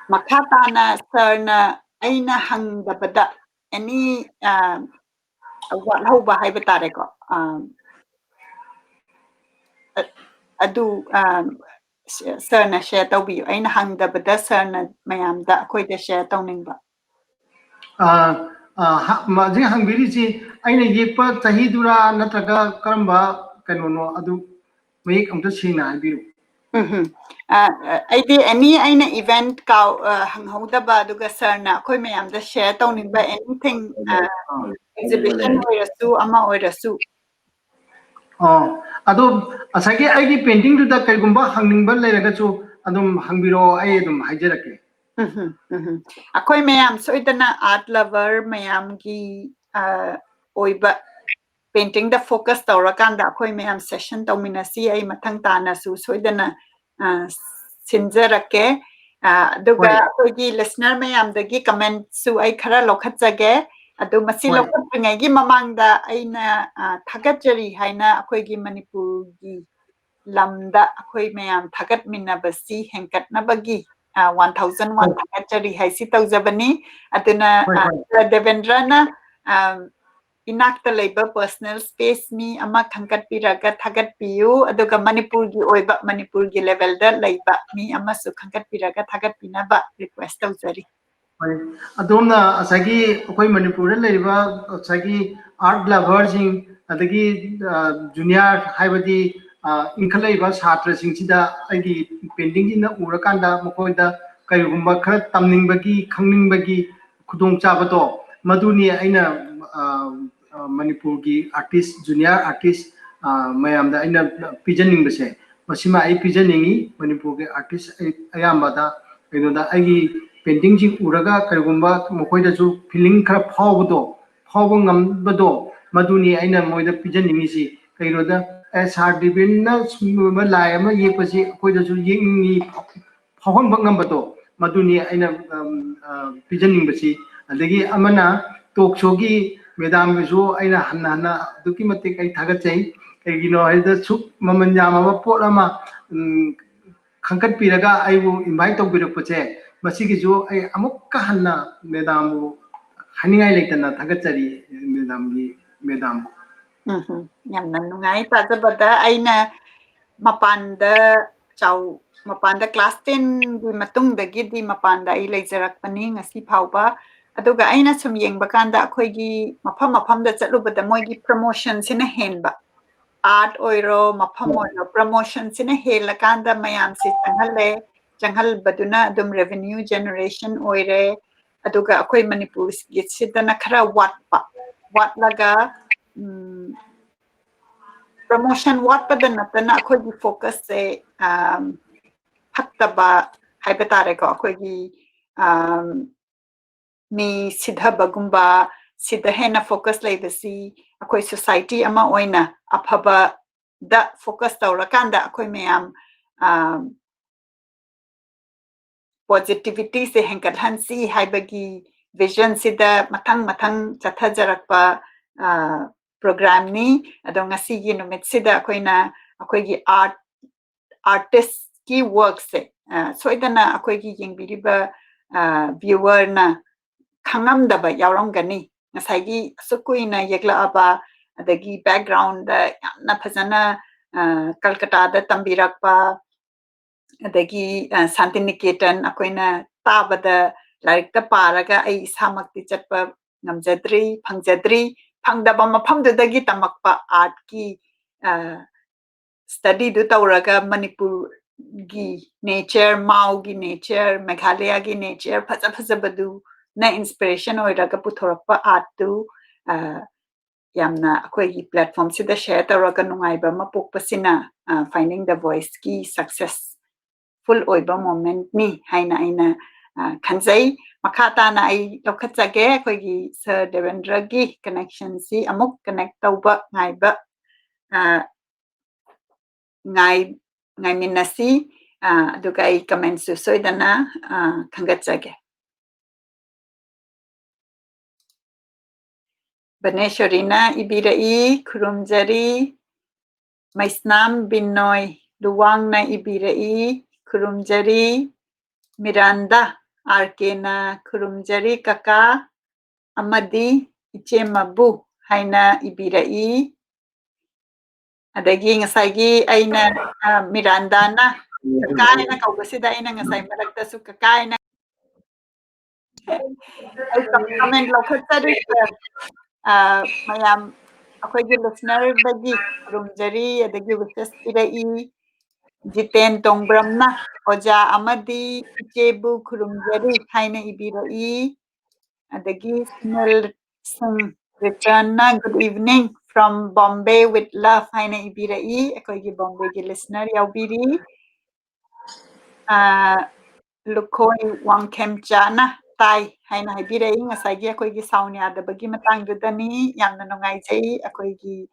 makha tana sarna aina hangdabada any wathauba haiba tare ko adu sarna share taubiyu aina hangdabada sarna mayamda akoida share tauningba maji hangbiri si aina yekpa chahi dura natraga karamba kanono adu mayek amta sina habiru aidi any aina event kaw hanghauda aduga sarna akoi mayamda share tauningba anything exhibition oirasu ama oirasu ado asagi aigi painting du da kaigumba hangningba leiraga chu adum hangbiro ai adum haijarake akoi mayam soidana art lover mayamgi oiba painting da focus taurakanda akoi mayam session tauminasi ai mathang tana su soidana sinjarake aduga akoigi listener mayamdagi comment su ai khara lokhatsage adu masi lokhatringai mamangda aina thagatjari haina akoigi manipurgi lamda akoi mayam thagatminabasi henkatnabagi 1001 thagatjari haisi taujabani aduna Debendra na inakta leiba personal space mi ama khangkatpiraga thagatpiyu aduga manipurgi oiba manipurgi level da leiba mi ama su khangkatpiraga thagatpinaba request taujari adomna asagi akoi manipur da leiba asagi art lover sing adagi junior haibadi इनखलैबा छात्रसिंगसिदा आइगी painting जिना उरकांदा मखोइदा करिगुम्बा खरा तमनिंगबगी खंगनिंगबगी खुदोंग चाबतो मदुनी आइना मणिपुर की आर्टिस्ट जूनियर आर्टिस्ट मयामदा आइना पिजनिंगबसे मसिमा आई पिजनिंगी मणिपुर के आर्टिस्ट अयामबादा कइनोदा आइगी पेंटिंग जी उरगा करिगुम्बा मखोइदासु फीलिंग खरा फावबदो फावब ngambado maduni aina moida pijaningi कईरोदा सार डिबेंड लाइ येपसी अखोदसु येंगी फाहन बंगमबतो मदुनी आइना पिजनिंगबसी अदगी अमना टॉक शो की मैदाम बिसु आइना हन्ना हन्ना दुकी मते कई थागचै कईगिनो हाइदा सुक ममन यामा पोट अमा खंकट पिरगा आइबु इनवाइट तौबिरपचे मसिगिसु आइ अमुक्का हन्ना मैदामबु हनिंगाई लेतना थागचरी Madame yamna nungai tajabada aina mapanda chau mapanda class 10 gi matung dagi di mapanda ai leijarakpani ngasi phauba aduga aina sum yengba kanda akhoi gi mafam da chatlubada moi gi promotion sina henba art oiro mafam oiro promotion sina hela kanda mayam si changhal baduna adum revenue generation oire aduga akhoi manipur gi sidana khara watlaga promotion watpada natana akhoi gi focus se ꯐꯠꯇꯕ ꯍꯥꯏꯕ ꯇꯥꯔꯦꯀꯣ ꯑꯩꯈꯣꯏꯒꯤ ꯃꯤ ꯁꯤꯙꯕꯒꯨꯝꯕ ꯁꯤꯗ ꯍꯦꯟꯅ focus ꯂꯩꯕꯁꯤ ꯑꯩꯈꯣꯏ society ꯑꯃ ꯑꯣꯏꯅ ꯑꯐꯕꯗ ꯐꯣꯀꯁ ꯇꯧꯔꯀꯥꯟꯗ ꯑꯩꯈꯣꯏ ꯃꯌꯥꯝ ꯄꯣꯖꯤꯇꯤꯚꯤꯇꯤꯁꯦ ꯍꯦꯟꯒꯠꯍꯟꯁꯤ ꯍꯥꯏꯕꯒꯤ ꯚꯤꯖꯟꯁꯤꯗ ꯃꯊꯪ ꯆꯠꯊꯖꯔꯛꯄ ꯄ꯭ꯔꯣꯒ꯭ꯔꯥꯝꯅꯤ ꯑꯗꯣ ꯉꯁꯤꯒꯤ ꯅꯨꯃꯤꯠꯁꯤꯗ ꯑꯩꯈꯣꯏꯅ ꯑꯩꯈꯣꯏꯒꯤ artistꯀꯤ workꯁꯦ ꯁꯣꯏꯗꯅ ꯑꯩꯈꯣꯏꯒꯤ ꯌꯦꯡꯕꯤꯔꯤꯕ ꯚ꯭ꯌꯨꯋꯔꯅ ꯈꯪꯉꯝꯗꯕ ꯌꯥꯎꯔꯝꯒꯅꯤ ꯉꯁꯥꯏꯒꯤ ꯑꯁꯨꯛ ꯀꯨꯏꯅ ꯌꯦꯛꯂꯛꯑꯕ ꯑꯗꯒꯤ ꯕꯦꯛꯒ꯭ꯔꯥꯎꯟꯗ ꯌꯥꯝꯅ ꯐꯖꯅ ꯀꯜꯀꯇꯥꯗ ꯇꯝꯕꯤꯔꯛꯄ ꯑꯗꯒꯤ ꯁꯥꯟꯇꯤꯅꯤꯀꯦꯇꯟ ꯑꯩꯈꯣꯏꯅ ꯇꯥꯕꯗ ꯂꯥꯏꯔꯤꯛꯇ ꯄꯥꯔꯒ ꯑꯩ ꯏꯁꯥꯃꯛꯇꯤ ꯆꯠꯄ ꯉꯝꯖꯗ꯭ꯔꯤ ꯐꯪꯖꯗ꯭ꯔꯤ ꯐꯪꯗꯕ ꯃꯐꯝꯗꯨꯗꯒꯤ ꯇꯝꯃꯛꯄ ꯑꯥꯔꯠꯀꯤ ꯁ꯭ꯇꯗꯤꯗꯨ ꯇꯧꯔꯒ ꯃꯅꯤꯄꯨꯔꯒꯤ ꯅꯦꯆꯔ ꯃꯥꯎꯒꯤ ꯅꯦꯆꯔ ꯃꯦꯘꯥꯂꯌꯥꯒꯤ ꯅꯦꯆꯔ ꯐꯖꯕꯗꯨꯅ ꯏꯟꯁꯄꯤꯔꯦꯁꯟ ꯑꯣꯏꯔꯒ ꯄꯨꯊꯣꯔꯛꯄ ꯑꯥꯔꯠꯇꯨ ꯌꯥꯝꯅ ꯑꯩꯈꯣꯏꯒꯤ ꯄ꯭ꯂꯦꯠꯐꯣꯝꯁꯤꯗ ꯁꯦꯌꯔ ꯇꯧꯔꯒ ꯅꯨꯡꯉꯥꯏꯕ ꯑꯃ ꯄꯣꯛꯄꯁꯤꯅ ꯐꯥꯏꯟꯗꯤꯡ ꯗ ꯚꯣꯏꯁꯀꯤ ꯁꯛꯁꯦꯁꯐꯨꯜ ꯑꯣꯏꯕ ꯃꯣꯃꯦꯟꯠꯅꯤ ꯍꯥꯏꯅ ꯑꯩꯅ ꯈꯟꯖꯩ ꯃꯈꯥ ꯇꯥꯅ ꯑꯩ ꯂꯧꯈꯠꯆꯒꯦ ꯑꯩꯈꯣꯏꯒꯤ ꯁꯔ ꯗꯦꯕꯦꯟꯗ꯭ꯔꯒꯤ ꯀꯅꯦꯛꯁꯟꯁꯤ ꯑꯃꯨꯛ ꯀꯅꯦꯛ ꯇꯧꯕ ꯉꯥꯏꯃꯤꯟꯅꯁꯤ ꯑꯗꯨꯒ ꯑꯩ ꯀꯃꯦꯟꯠꯁꯨ ꯁꯣꯏꯗꯅ ꯈꯟꯒꯠꯆꯒꯦ ꯕꯅꯦꯁꯣꯔꯤꯅ ꯏꯕꯤꯔꯛꯏ ꯈꯨꯔꯨꯝꯖꯔꯤ ꯃꯩꯁꯅꯥꯝ ꯕꯤꯅꯣꯏ ꯂꯨꯋꯥꯡꯅ ꯏꯕꯤꯔꯛꯏ ꯈꯨꯔꯨꯝꯖꯔꯤ ꯃꯤꯔꯥꯟꯗꯥ ꯑꯥꯔꯀꯦꯅ ꯈꯨꯔꯨꯝꯖꯔꯤ ꯀꯀꯥ ꯑꯃꯗꯤ ꯏꯆꯦꯃꯕꯨ ꯍꯥꯏꯅ ꯏꯕꯤꯔꯛꯏ ꯑꯗꯒꯤ ꯉꯁꯥꯏꯒꯤ ꯑꯩꯅ ꯃꯤꯔꯥꯟꯗꯥꯅ ꯀꯀꯥ ꯍꯥꯏꯅ ꯀꯧꯕꯁꯤꯗ ꯑꯩꯅ ꯉꯁꯥꯏ ꯃꯔꯛꯇꯁꯨ ꯀꯀꯥ ꯍꯥꯏꯅ ꯑꯩ ꯀꯃꯦꯟ ꯂꯧꯈꯠꯆꯔꯤ ꯃꯌꯥꯝ ꯑꯩꯈꯣꯏꯒꯤ ꯂꯤꯁꯅꯔꯗꯒꯤ ꯈꯨꯔꯨꯝꯖꯔꯤ ꯑꯗꯒꯤ ꯋꯤꯁꯦꯁ ꯄꯤꯔꯛꯏ ꯖꯤꯇꯦꯟ ꯇꯣꯡꯕ꯭ꯔꯝꯅ ꯑꯣꯖꯥ ꯑꯃꯗꯤ ꯏꯆꯦꯕꯨ ꯈꯨꯔꯨꯝꯖꯔꯤ ꯍꯥꯏꯅ ꯏꯕꯤꯔꯛꯏ adagi Sunil Singh return na good evening from Bombay with love haina ibirai akoigi Bombay gi listener yaubiri Lukhoi Wangkhem Chana tai haina ibirai ngasai akoigi sound yadabagi matangdudani yamna nungaijai akoigi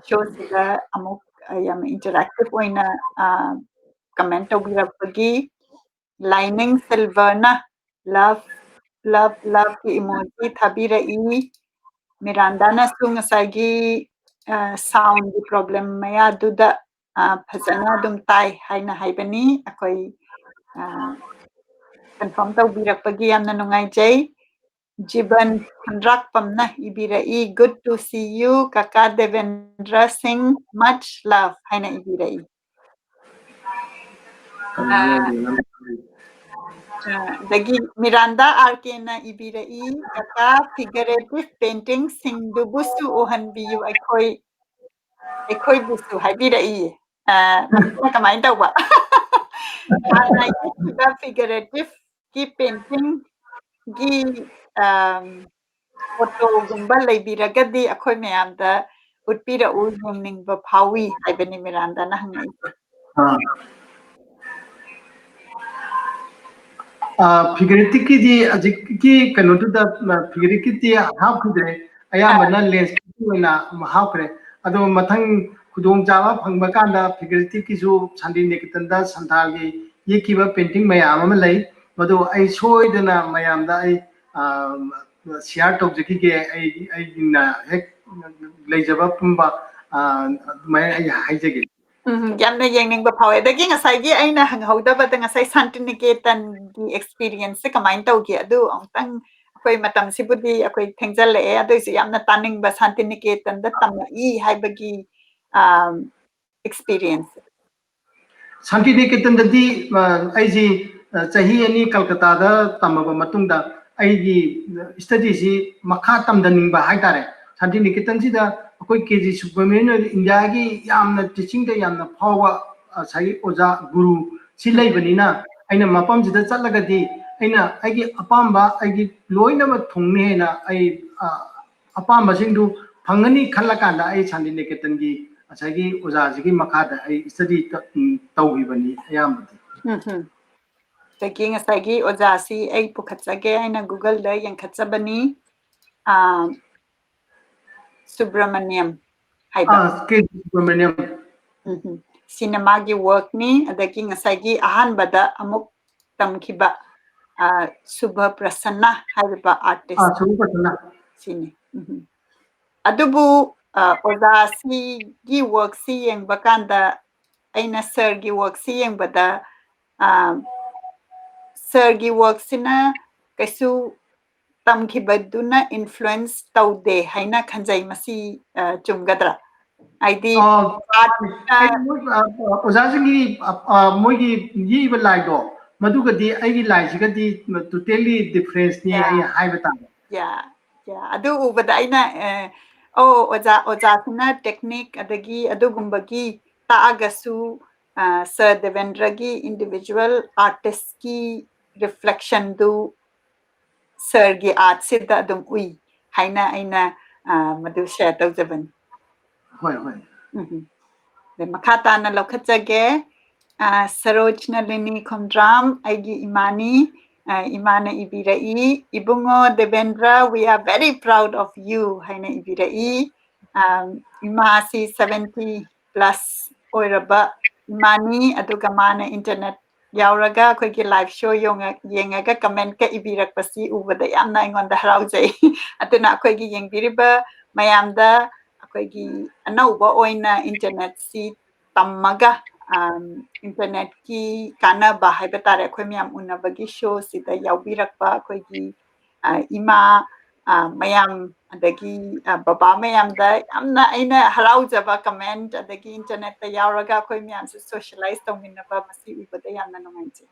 show sida amuk yam interactive oina comment tawbirakpagi lining silver na love ki emoji thabirai Miranda su ngasagi sound gi problem maya duda phajana dum tai haina haibani akoi confirm tawbirakpagi yamna nungaijai Jiban Handrakpamna ibirai good to see you Kaka Debendra Singh much love haina ibirai dagi Miranda Arkena ibirai kaka figurative painting singdubusu ohanbiyu busu haibirai masina kamai tauba hana yikiba figurative ki painting gi photo gumba leibiragadi akhoi mayamda utpirau yengningba phawi haibani Miranda na hangai figurative ki ji ajik ki kanu tu da figurative ti half kudre ayamana lens oina half kre ado mathang khudong jaba phangba kanda figurative ki ju Shantiniketan da santhalgi yekiba painting mayam ama lai madu ai soidana mayam da ai share tawjaki ge ai na hek leijaba pumba mai ai haijage yamna yengningba phawe dagi ngasai aina hanghaudabada ngasai Shantiniketan gi experience se kamai tawgi adu amtang akoi matam sibudi akoi thengjalle adoisi yamna taningba Shantiniketan da tamai haibagi experience Shantiniketan dadi aiji chahi ani Kolkata da tamaba matungda aigi study si makha tamdaning ba haitare Shantiniketan si da akoi K.G Subhramanayam India gi yamna teaching da yamna phawa sai oja guru si laibanina aina mapam jida chatlagadi aina aigi apamba aigi loina ma thongni hena ai apamba singdu phangani khallakanda ai Shantiniketan gi asagi oja jigi makha da ai study tauhibani ayamadi Taking a sagi ojasi ay pukatsage ay na Google da yang katsabani Subramaniam haiba. K.G Subhramanayam Cinemagi work ni adagi ngasagi ahanbada amuk tamkiba Shuvaprasanna haiba artist Shuvaprasanna sini. Adubu ojasi gi work si yang bakanda aina sir gi work si yang bada sir gi work sina kaisu tamkibaduna influence taude haina khanjai masi chumgadra aidi ojasingi moigi yiba laido madugadi aigi laisigadi totally difference ni ai haibata adu ubada aina oja technique adagi adugumbagi taagasu Sir Debendra gi individual artist ki reflection du Sir gi art sida adum ui haina aina madu share tawjaban hoi hoi de makata na lokhatsage Sarojna Lini Khomdram aigi imani imana ibirai ibungo Debendra we are very proud of you haina ibirai imasi 70 plus oiraba imani aduga mana internet yauraga akoigi live show yengaga comment ka ibirakpasi ubada yamna ingonda haraujai atuna akoigi yengbiriba mayamda akoigi anauba oina internet si tammaga internet ki kanaba haiba tare akhoi miyam unabagi show sida yaubirakpa akoigi ima mayam adagi baba mayamda yamna aina haraujaba comment adagi internet ta yauraga akhoi miyam se socialize tawminaba masi ubada yamna nungaijai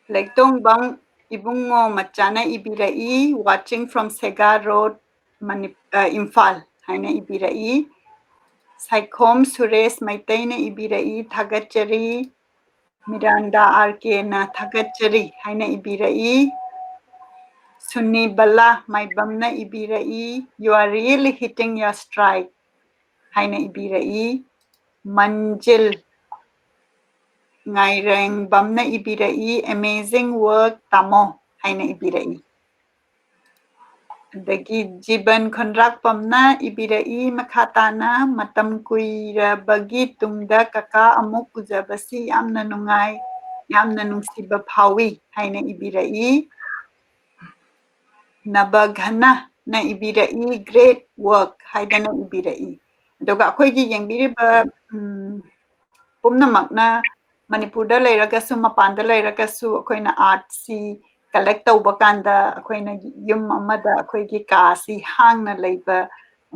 Lektung bang ibungo machana ibirai watching from Sega Road Imphal haina ibirai Saikom Suresh Maitaina ibirai Thagachari Miranda RK na Thagachari haina ibirai Sunni Bala Maibamna ibirai you are really hitting your stride haina ibirai Manjil Ngaireng Bamna ibirai amazing work tamo haina ibirai Dagi Jiban Konrak Pamna ibirai makhatana matam kuirabagi tungda kaka amuk ujabasi yamna nungai yamna nungsiba phawi haina ibirai nabaghana na ibirai great work haidana ibirai aduga akoigi yengbiriba pumnamakna Manipurda leiragasu mapanda leiragasu akoina art si collect tauba kanda akoina yum amada akoigi ka si hangna leiba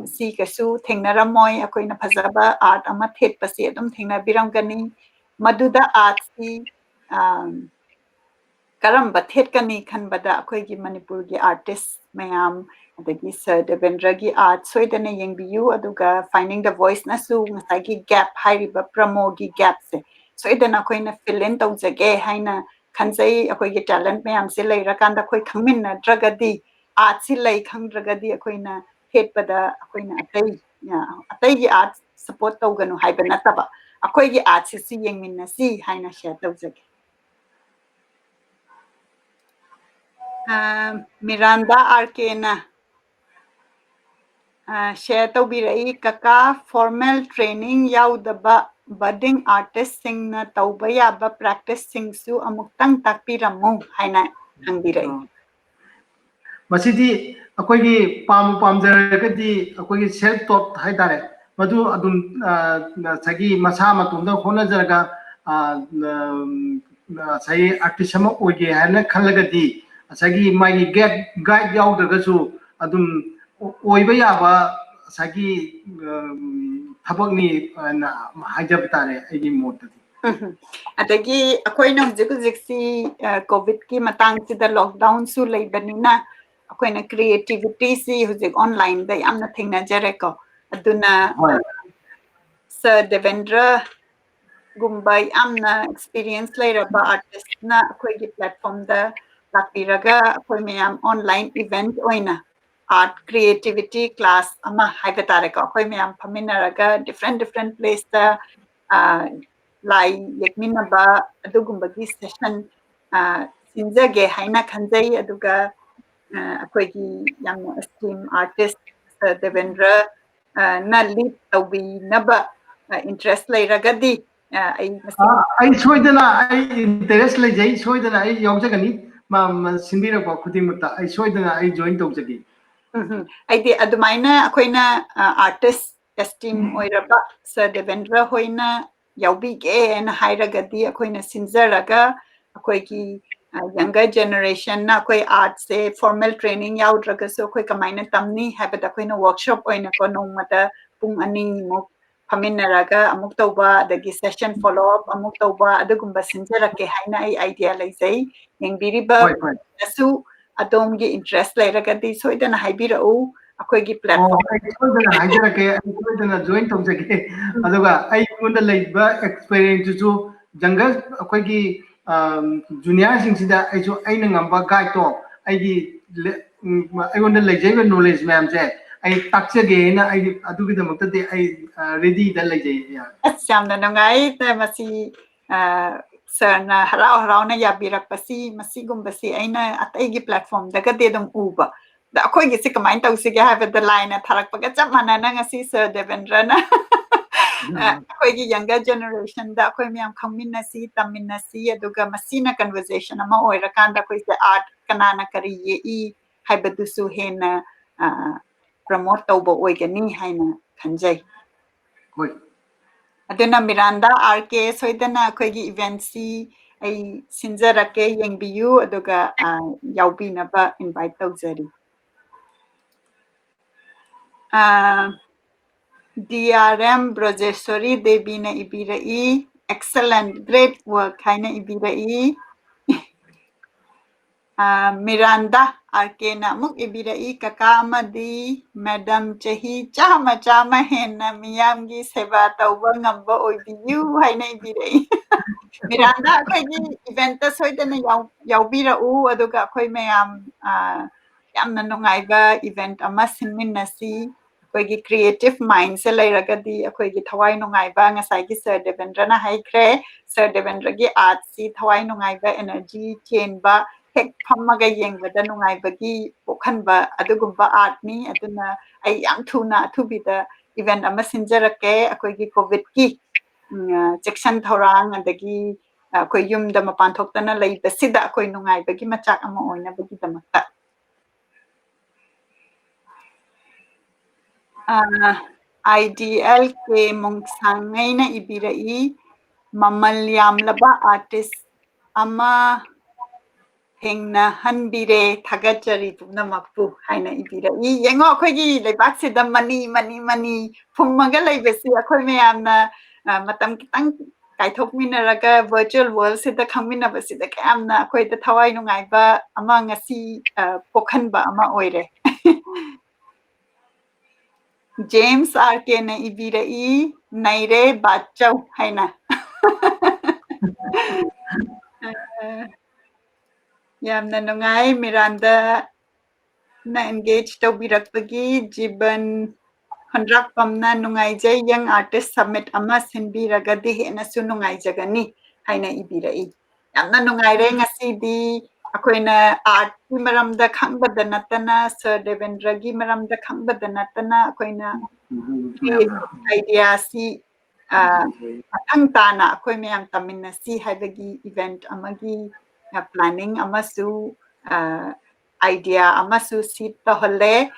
si kasu thengnaramoy akoina phajaba art ama thetpa si adum thengnabiramgani maduda art si karamba thetkani khanbada akoigi Manipur gi artist mayam adagi Sir Debendra gi art soidana yengbiyu aduga finding the voice nasu ngasagi gap hairiba promo gi gap se soidana akoina fill in tawjage haina khanjai akoigi talent mayam se leirakanda akoi khangminna dragadi art si lei khangdragadi akoina thetpada akoina atai gi art support tawganu haiba nataba akoigi art si yengminna si haina share tawjage Miranda Arkena share taubirai kaka formal training yaudaba budding artist singna tauba yaba practice singsu amuktang takpiramu haina hangbirai masidi akoigi pamjaragadi akoigi self taught haitare madu adum sagi masa matunda khona jaraga sai artist ama oige haina khallagadi sagi mai guide yaudagasu adum oiba yaba sagi ꯊꯕꯛꯅꯤ ꯍꯥꯏꯖꯕ ꯇꯥꯔꯦ ꯑꯩꯒꯤ ꯃꯣꯠꯇꯗꯤ adagi akoina hujik hujik si covid ki matang sida lockdown su leibanina akoina creativity si hujik online da yamna thengnajare ko aduna Sir Debendra gumba yamna experience leiraba artist na akoigi platform da lakpiraga akoi mayam online event oina art creativity class ama haibatare ko akoi mayam phaminaraga different place da lai yekminaba adugumbagi session sinjage haina khanjai aduga akoigi yamna esteem artist Devendra na lead tawbi naba interest leiragadi ai soidana ai interest lejai soidana ai yaujagani sinbiraba khudimata ai soidana ai join tawjagi aidi adumaina akoina artist esteem oiraba Sir Devendra hoina yaubige na hairagadi akoina sinjaraga akoigi younger generation na akoi art se formal training yaudraga so akoi kamaina tamni habada akoina workshop oina ko nongmata pung ani mok phaminaraga amuk tawba adagi session follow up amuk tawba adugumba sinjarake haina ai idea leijai yengbiriba asu adomgi interest leiragadi soidana haibirau akoigi platform soidana haijarake soidana join tawjage aduga ai gonda leiba experience ju jungle akoigi junior singsida aiso aina ngamba guide to aigi aigonda leijaiba knowledge ma'am se ai takchage na ai adugi damakta de ai ready da leijai yamna nungai ta masi sarna harau harau na yabirakpasi masigumbasi aina ataigi platform daga de dum uba da akoigi si kamain tawsige habada line tharakpaga chap manana ngasi Sir Devendra na akoigi younger generation da akoi miyam khangminnasi tamminnasi aduga masina conversation ama oirakanda akoi se art kanana kari ye I habadusu hena promote tawba oigani haina khanjai aduna Miranda RK soidana akoigi event si ai sinjarake yengbiyu aduga yaubinaba invite tawjari DRM Brojeshwari Devi na ibirai excellent great work haina ibirai Miranda RK na muk ibirai kaka amadi madam chahi chama henna miyamgi seva tawba ngamba oibiyu haina ibirai Miranda akoigi event ta soidana yaubirau aduga akoi mayam yamna nungaiba event ama sinminnasi akoigi creative mind se leiragadi akoigi thawai nungaiba ngasaigi Sir Devendra na haikre Sir Devendra gi art si thawai nungaiba energy chenba hek phammaga yengbada nungaibagi pokhanba adugumba art ni aduna ai yam thuna athubida event ama sinjarake akoigi covid ki section thorang adagi akoi yumda mapan thoktana leibasida akoi nungaibagi machak ama oinabagi damakta IDL ke mongsangaina ibirai mamal yamlaba artist ama hengna hanbire thagachari pumnamakpu haina ibirai yengo akoigi leibaksida mani phummaga leibasi akoi mayamna matam kitang kaithokminaraga virtual world sida khangminabasida kayamna akoida thawai nungaiba ama ngasi pokhanba ama oire James RK na ibirai naire bachau haina yamna nungai Miranda na engage tawbirakpagi jiban handrak pamna nungaijai young artist summit ama sinbiragadi hena su nungaijagani haina ibirai yamna nungaire ngasidi akoina art ki maramda khangbada natana Sir Devendra gi maramda khangbada natana akoina idea si mathang tana akoi mayam taminasi haibagi event amagi planning amasu idea amasu seed taholle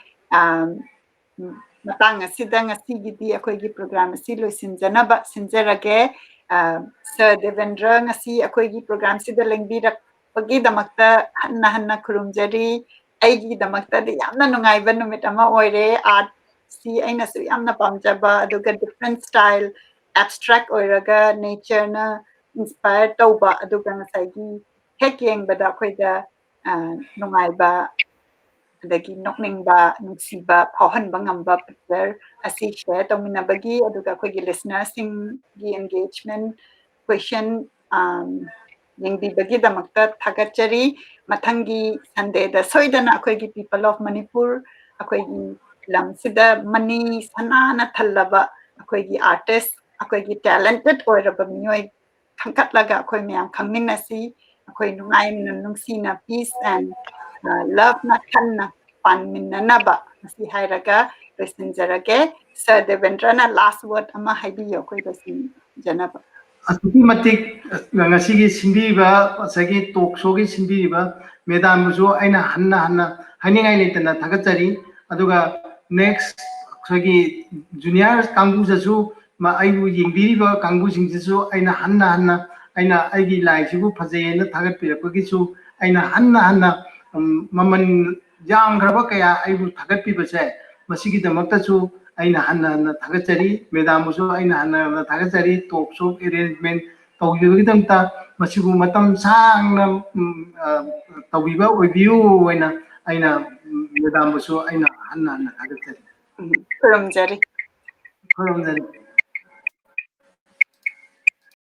matang asida ngasigidi akoigi program asi loisinjanaba sinjarage Sir Devendra ngasi akoigi program sida lengbirakpagi damakta hanna khurumjari aigi damakta de yamna nungaiba numit ama oire art सी ꯑꯩꯅꯁꯨ ꯌꯥꯝꯅ ꯄꯥꯝꯖꯕ ꯑꯗꯨꯒ different style abstract ꯑꯣꯏꯔꯒ nature-ꯅ inspire ꯇꯧꯕ ꯑꯗꯨꯒ ꯉꯁꯥꯏꯒꯤ ꯍꯦꯛ ꯌꯦꯡꯕꯗ ꯑꯩꯈꯣꯏꯗ ꯅꯨꯡꯉꯥꯏꯕ ꯑꯗꯒꯤ ꯅꯣꯛꯅꯤꯡꯕ ꯅꯨꯡꯁꯤꯕ ꯐꯥꯎꯍꯟꯕ ꯉꯝꯕ ꯄꯤꯛꯆꯔ ꯑꯁꯤ ꯁꯦꯌꯔ ꯇꯧꯃꯤꯟꯅꯕꯒꯤ ꯑꯗꯨꯒ ꯑꯩꯈꯣꯏꯒꯤ ꯂꯤꯁꯅꯔꯁꯤꯡꯒꯤ engagement question ꯌꯦꯡꯕꯤꯕꯒꯤꯗꯃꯛꯇ ꯊꯥꯒꯠꯆꯔꯤ ꯃꯊꯪꯒꯤ ꯁꯟꯗꯦꯗ ꯁꯣꯏꯗꯅ ꯑꯩꯈꯣꯏꯒꯤ people of Manipur ꯑꯩꯈꯣꯏꯒꯤ ꯂꯝꯁꯤꯗ ꯃꯅꯤ ꯁꯅꯥꯅ ꯊꯜꯂꯕ ꯑꯩꯈꯣꯏꯒꯤ artist ꯑꯩꯈꯣꯏꯒꯤ talented ꯑꯣꯏꯔꯕ ꯃꯤꯑꯣꯏ ꯈꯟꯒꯠꯂꯒ ꯑꯩꯈꯣꯏ ꯃꯌꯥꯝ ꯈꯪꯃꯤꯟꯅꯁꯤ ꯑꯩꯈꯣꯏ ꯅꯨꯡꯉꯥꯏꯅ ꯅꯨꯡꯁꯤꯅ peace and love-ꯅ ꯈꯟꯅ ꯄꯥꯟꯃꯤꯟꯅꯅꯕ ꯃꯁꯤ ꯍꯥꯏꯔꯒ ꯂꯣꯏꯁꯤꯟꯖꯔꯒꯦ ꯁꯔ ꯗꯦꯕꯦꯟꯗ꯭ꯔꯅ ꯂꯥꯁ ꯋꯥꯔꯗ ꯑꯃ ꯍꯥꯏꯕꯤꯌꯨ ꯑꯩꯈꯣꯏ ꯂꯣꯏꯁꯤꯟꯖꯅꯕ ꯑꯁꯨꯛꯀꯤ ꯃꯇꯤꯛ ꯉꯁꯤꯒꯤ ꯁꯤꯟꯕꯤꯔꯤꯕ ꯉꯁꯥꯏꯒꯤ ꯇꯣꯛ ꯁꯣꯒꯤ ꯁꯤꯟꯕꯤꯔꯤꯕ ꯃꯦꯗꯥꯝꯕꯨꯁꯨ ꯑꯩꯅ ꯍꯟꯅ ꯍꯥꯏꯅꯤꯡꯉꯥꯏ ꯂꯩꯇꯅ ꯊꯥꯒꯠꯆꯔꯤ ꯑꯗꯨꯒ ꯅꯦꯛꯁ ꯑꯩꯈꯣꯏꯒꯤ ꯖꯨꯅꯤꯌꯔ ꯀꯥꯡꯕꯨꯗꯁꯨ ꯑꯩꯕꯨ ꯌꯦꯡꯕꯤꯔꯤꯕ ꯀꯥꯡꯕꯨꯁꯤꯡꯁꯤꯁꯨ ꯑꯩꯅ ꯍꯟꯅ ꯑꯩꯅ ꯑꯩꯒꯤ ꯂꯥꯏꯁꯤꯕꯨ ꯐꯖꯩꯌꯦꯅ ꯊꯥꯒꯠꯄꯤꯔꯛꯄꯒꯤꯁꯨ ꯑꯩꯅ ꯍꯟꯅ ꯃꯃꯜ ꯌꯥꯝꯈ꯭ꯔꯕ ꯀꯌా ꯑꯩꯕꯨ ꯊꯥꯒꯠꯄꯤꯕꯁꯦ ꯃꯁꯤꯒꯤꯗꯃꯛꯇꯁꯨ ꯑꯩꯅ ꯍꯟꯅ ꯊꯥꯒꯠꯆꯔꯤ ꯃꯦꯗꯥꯝꯕꯨꯁꯨ ꯑꯩꯅ ꯍꯟꯅ ꯊꯥꯒꯠꯆꯔꯤ ꯇꯣꯛ ꯁꯣ ꯑꯦꯔꯦꯟꯖꯃꯦꯟ ꯇꯧꯕꯤꯕꯒꯤꯗꯃꯛꯇ ꯃꯁꯤꯕꯨ ꯃꯇꯝ ꯁꯥꯡꯅ ꯇꯧꯕꯤꯕ ꯑꯣꯏꯕꯤꯌꯨ ꯍꯥꯏꯅ ꯑꯩꯅ ꯃꯦꯗꯥꯝꯕꯨꯁꯨ ꯑꯩꯅ ꯍꯟꯅ ꯊꯥꯒꯠꯆꯔꯤ ꯈꯨꯔꯨꯝꯖꯔꯤ ꯈꯨꯔꯨꯝꯖꯔꯤ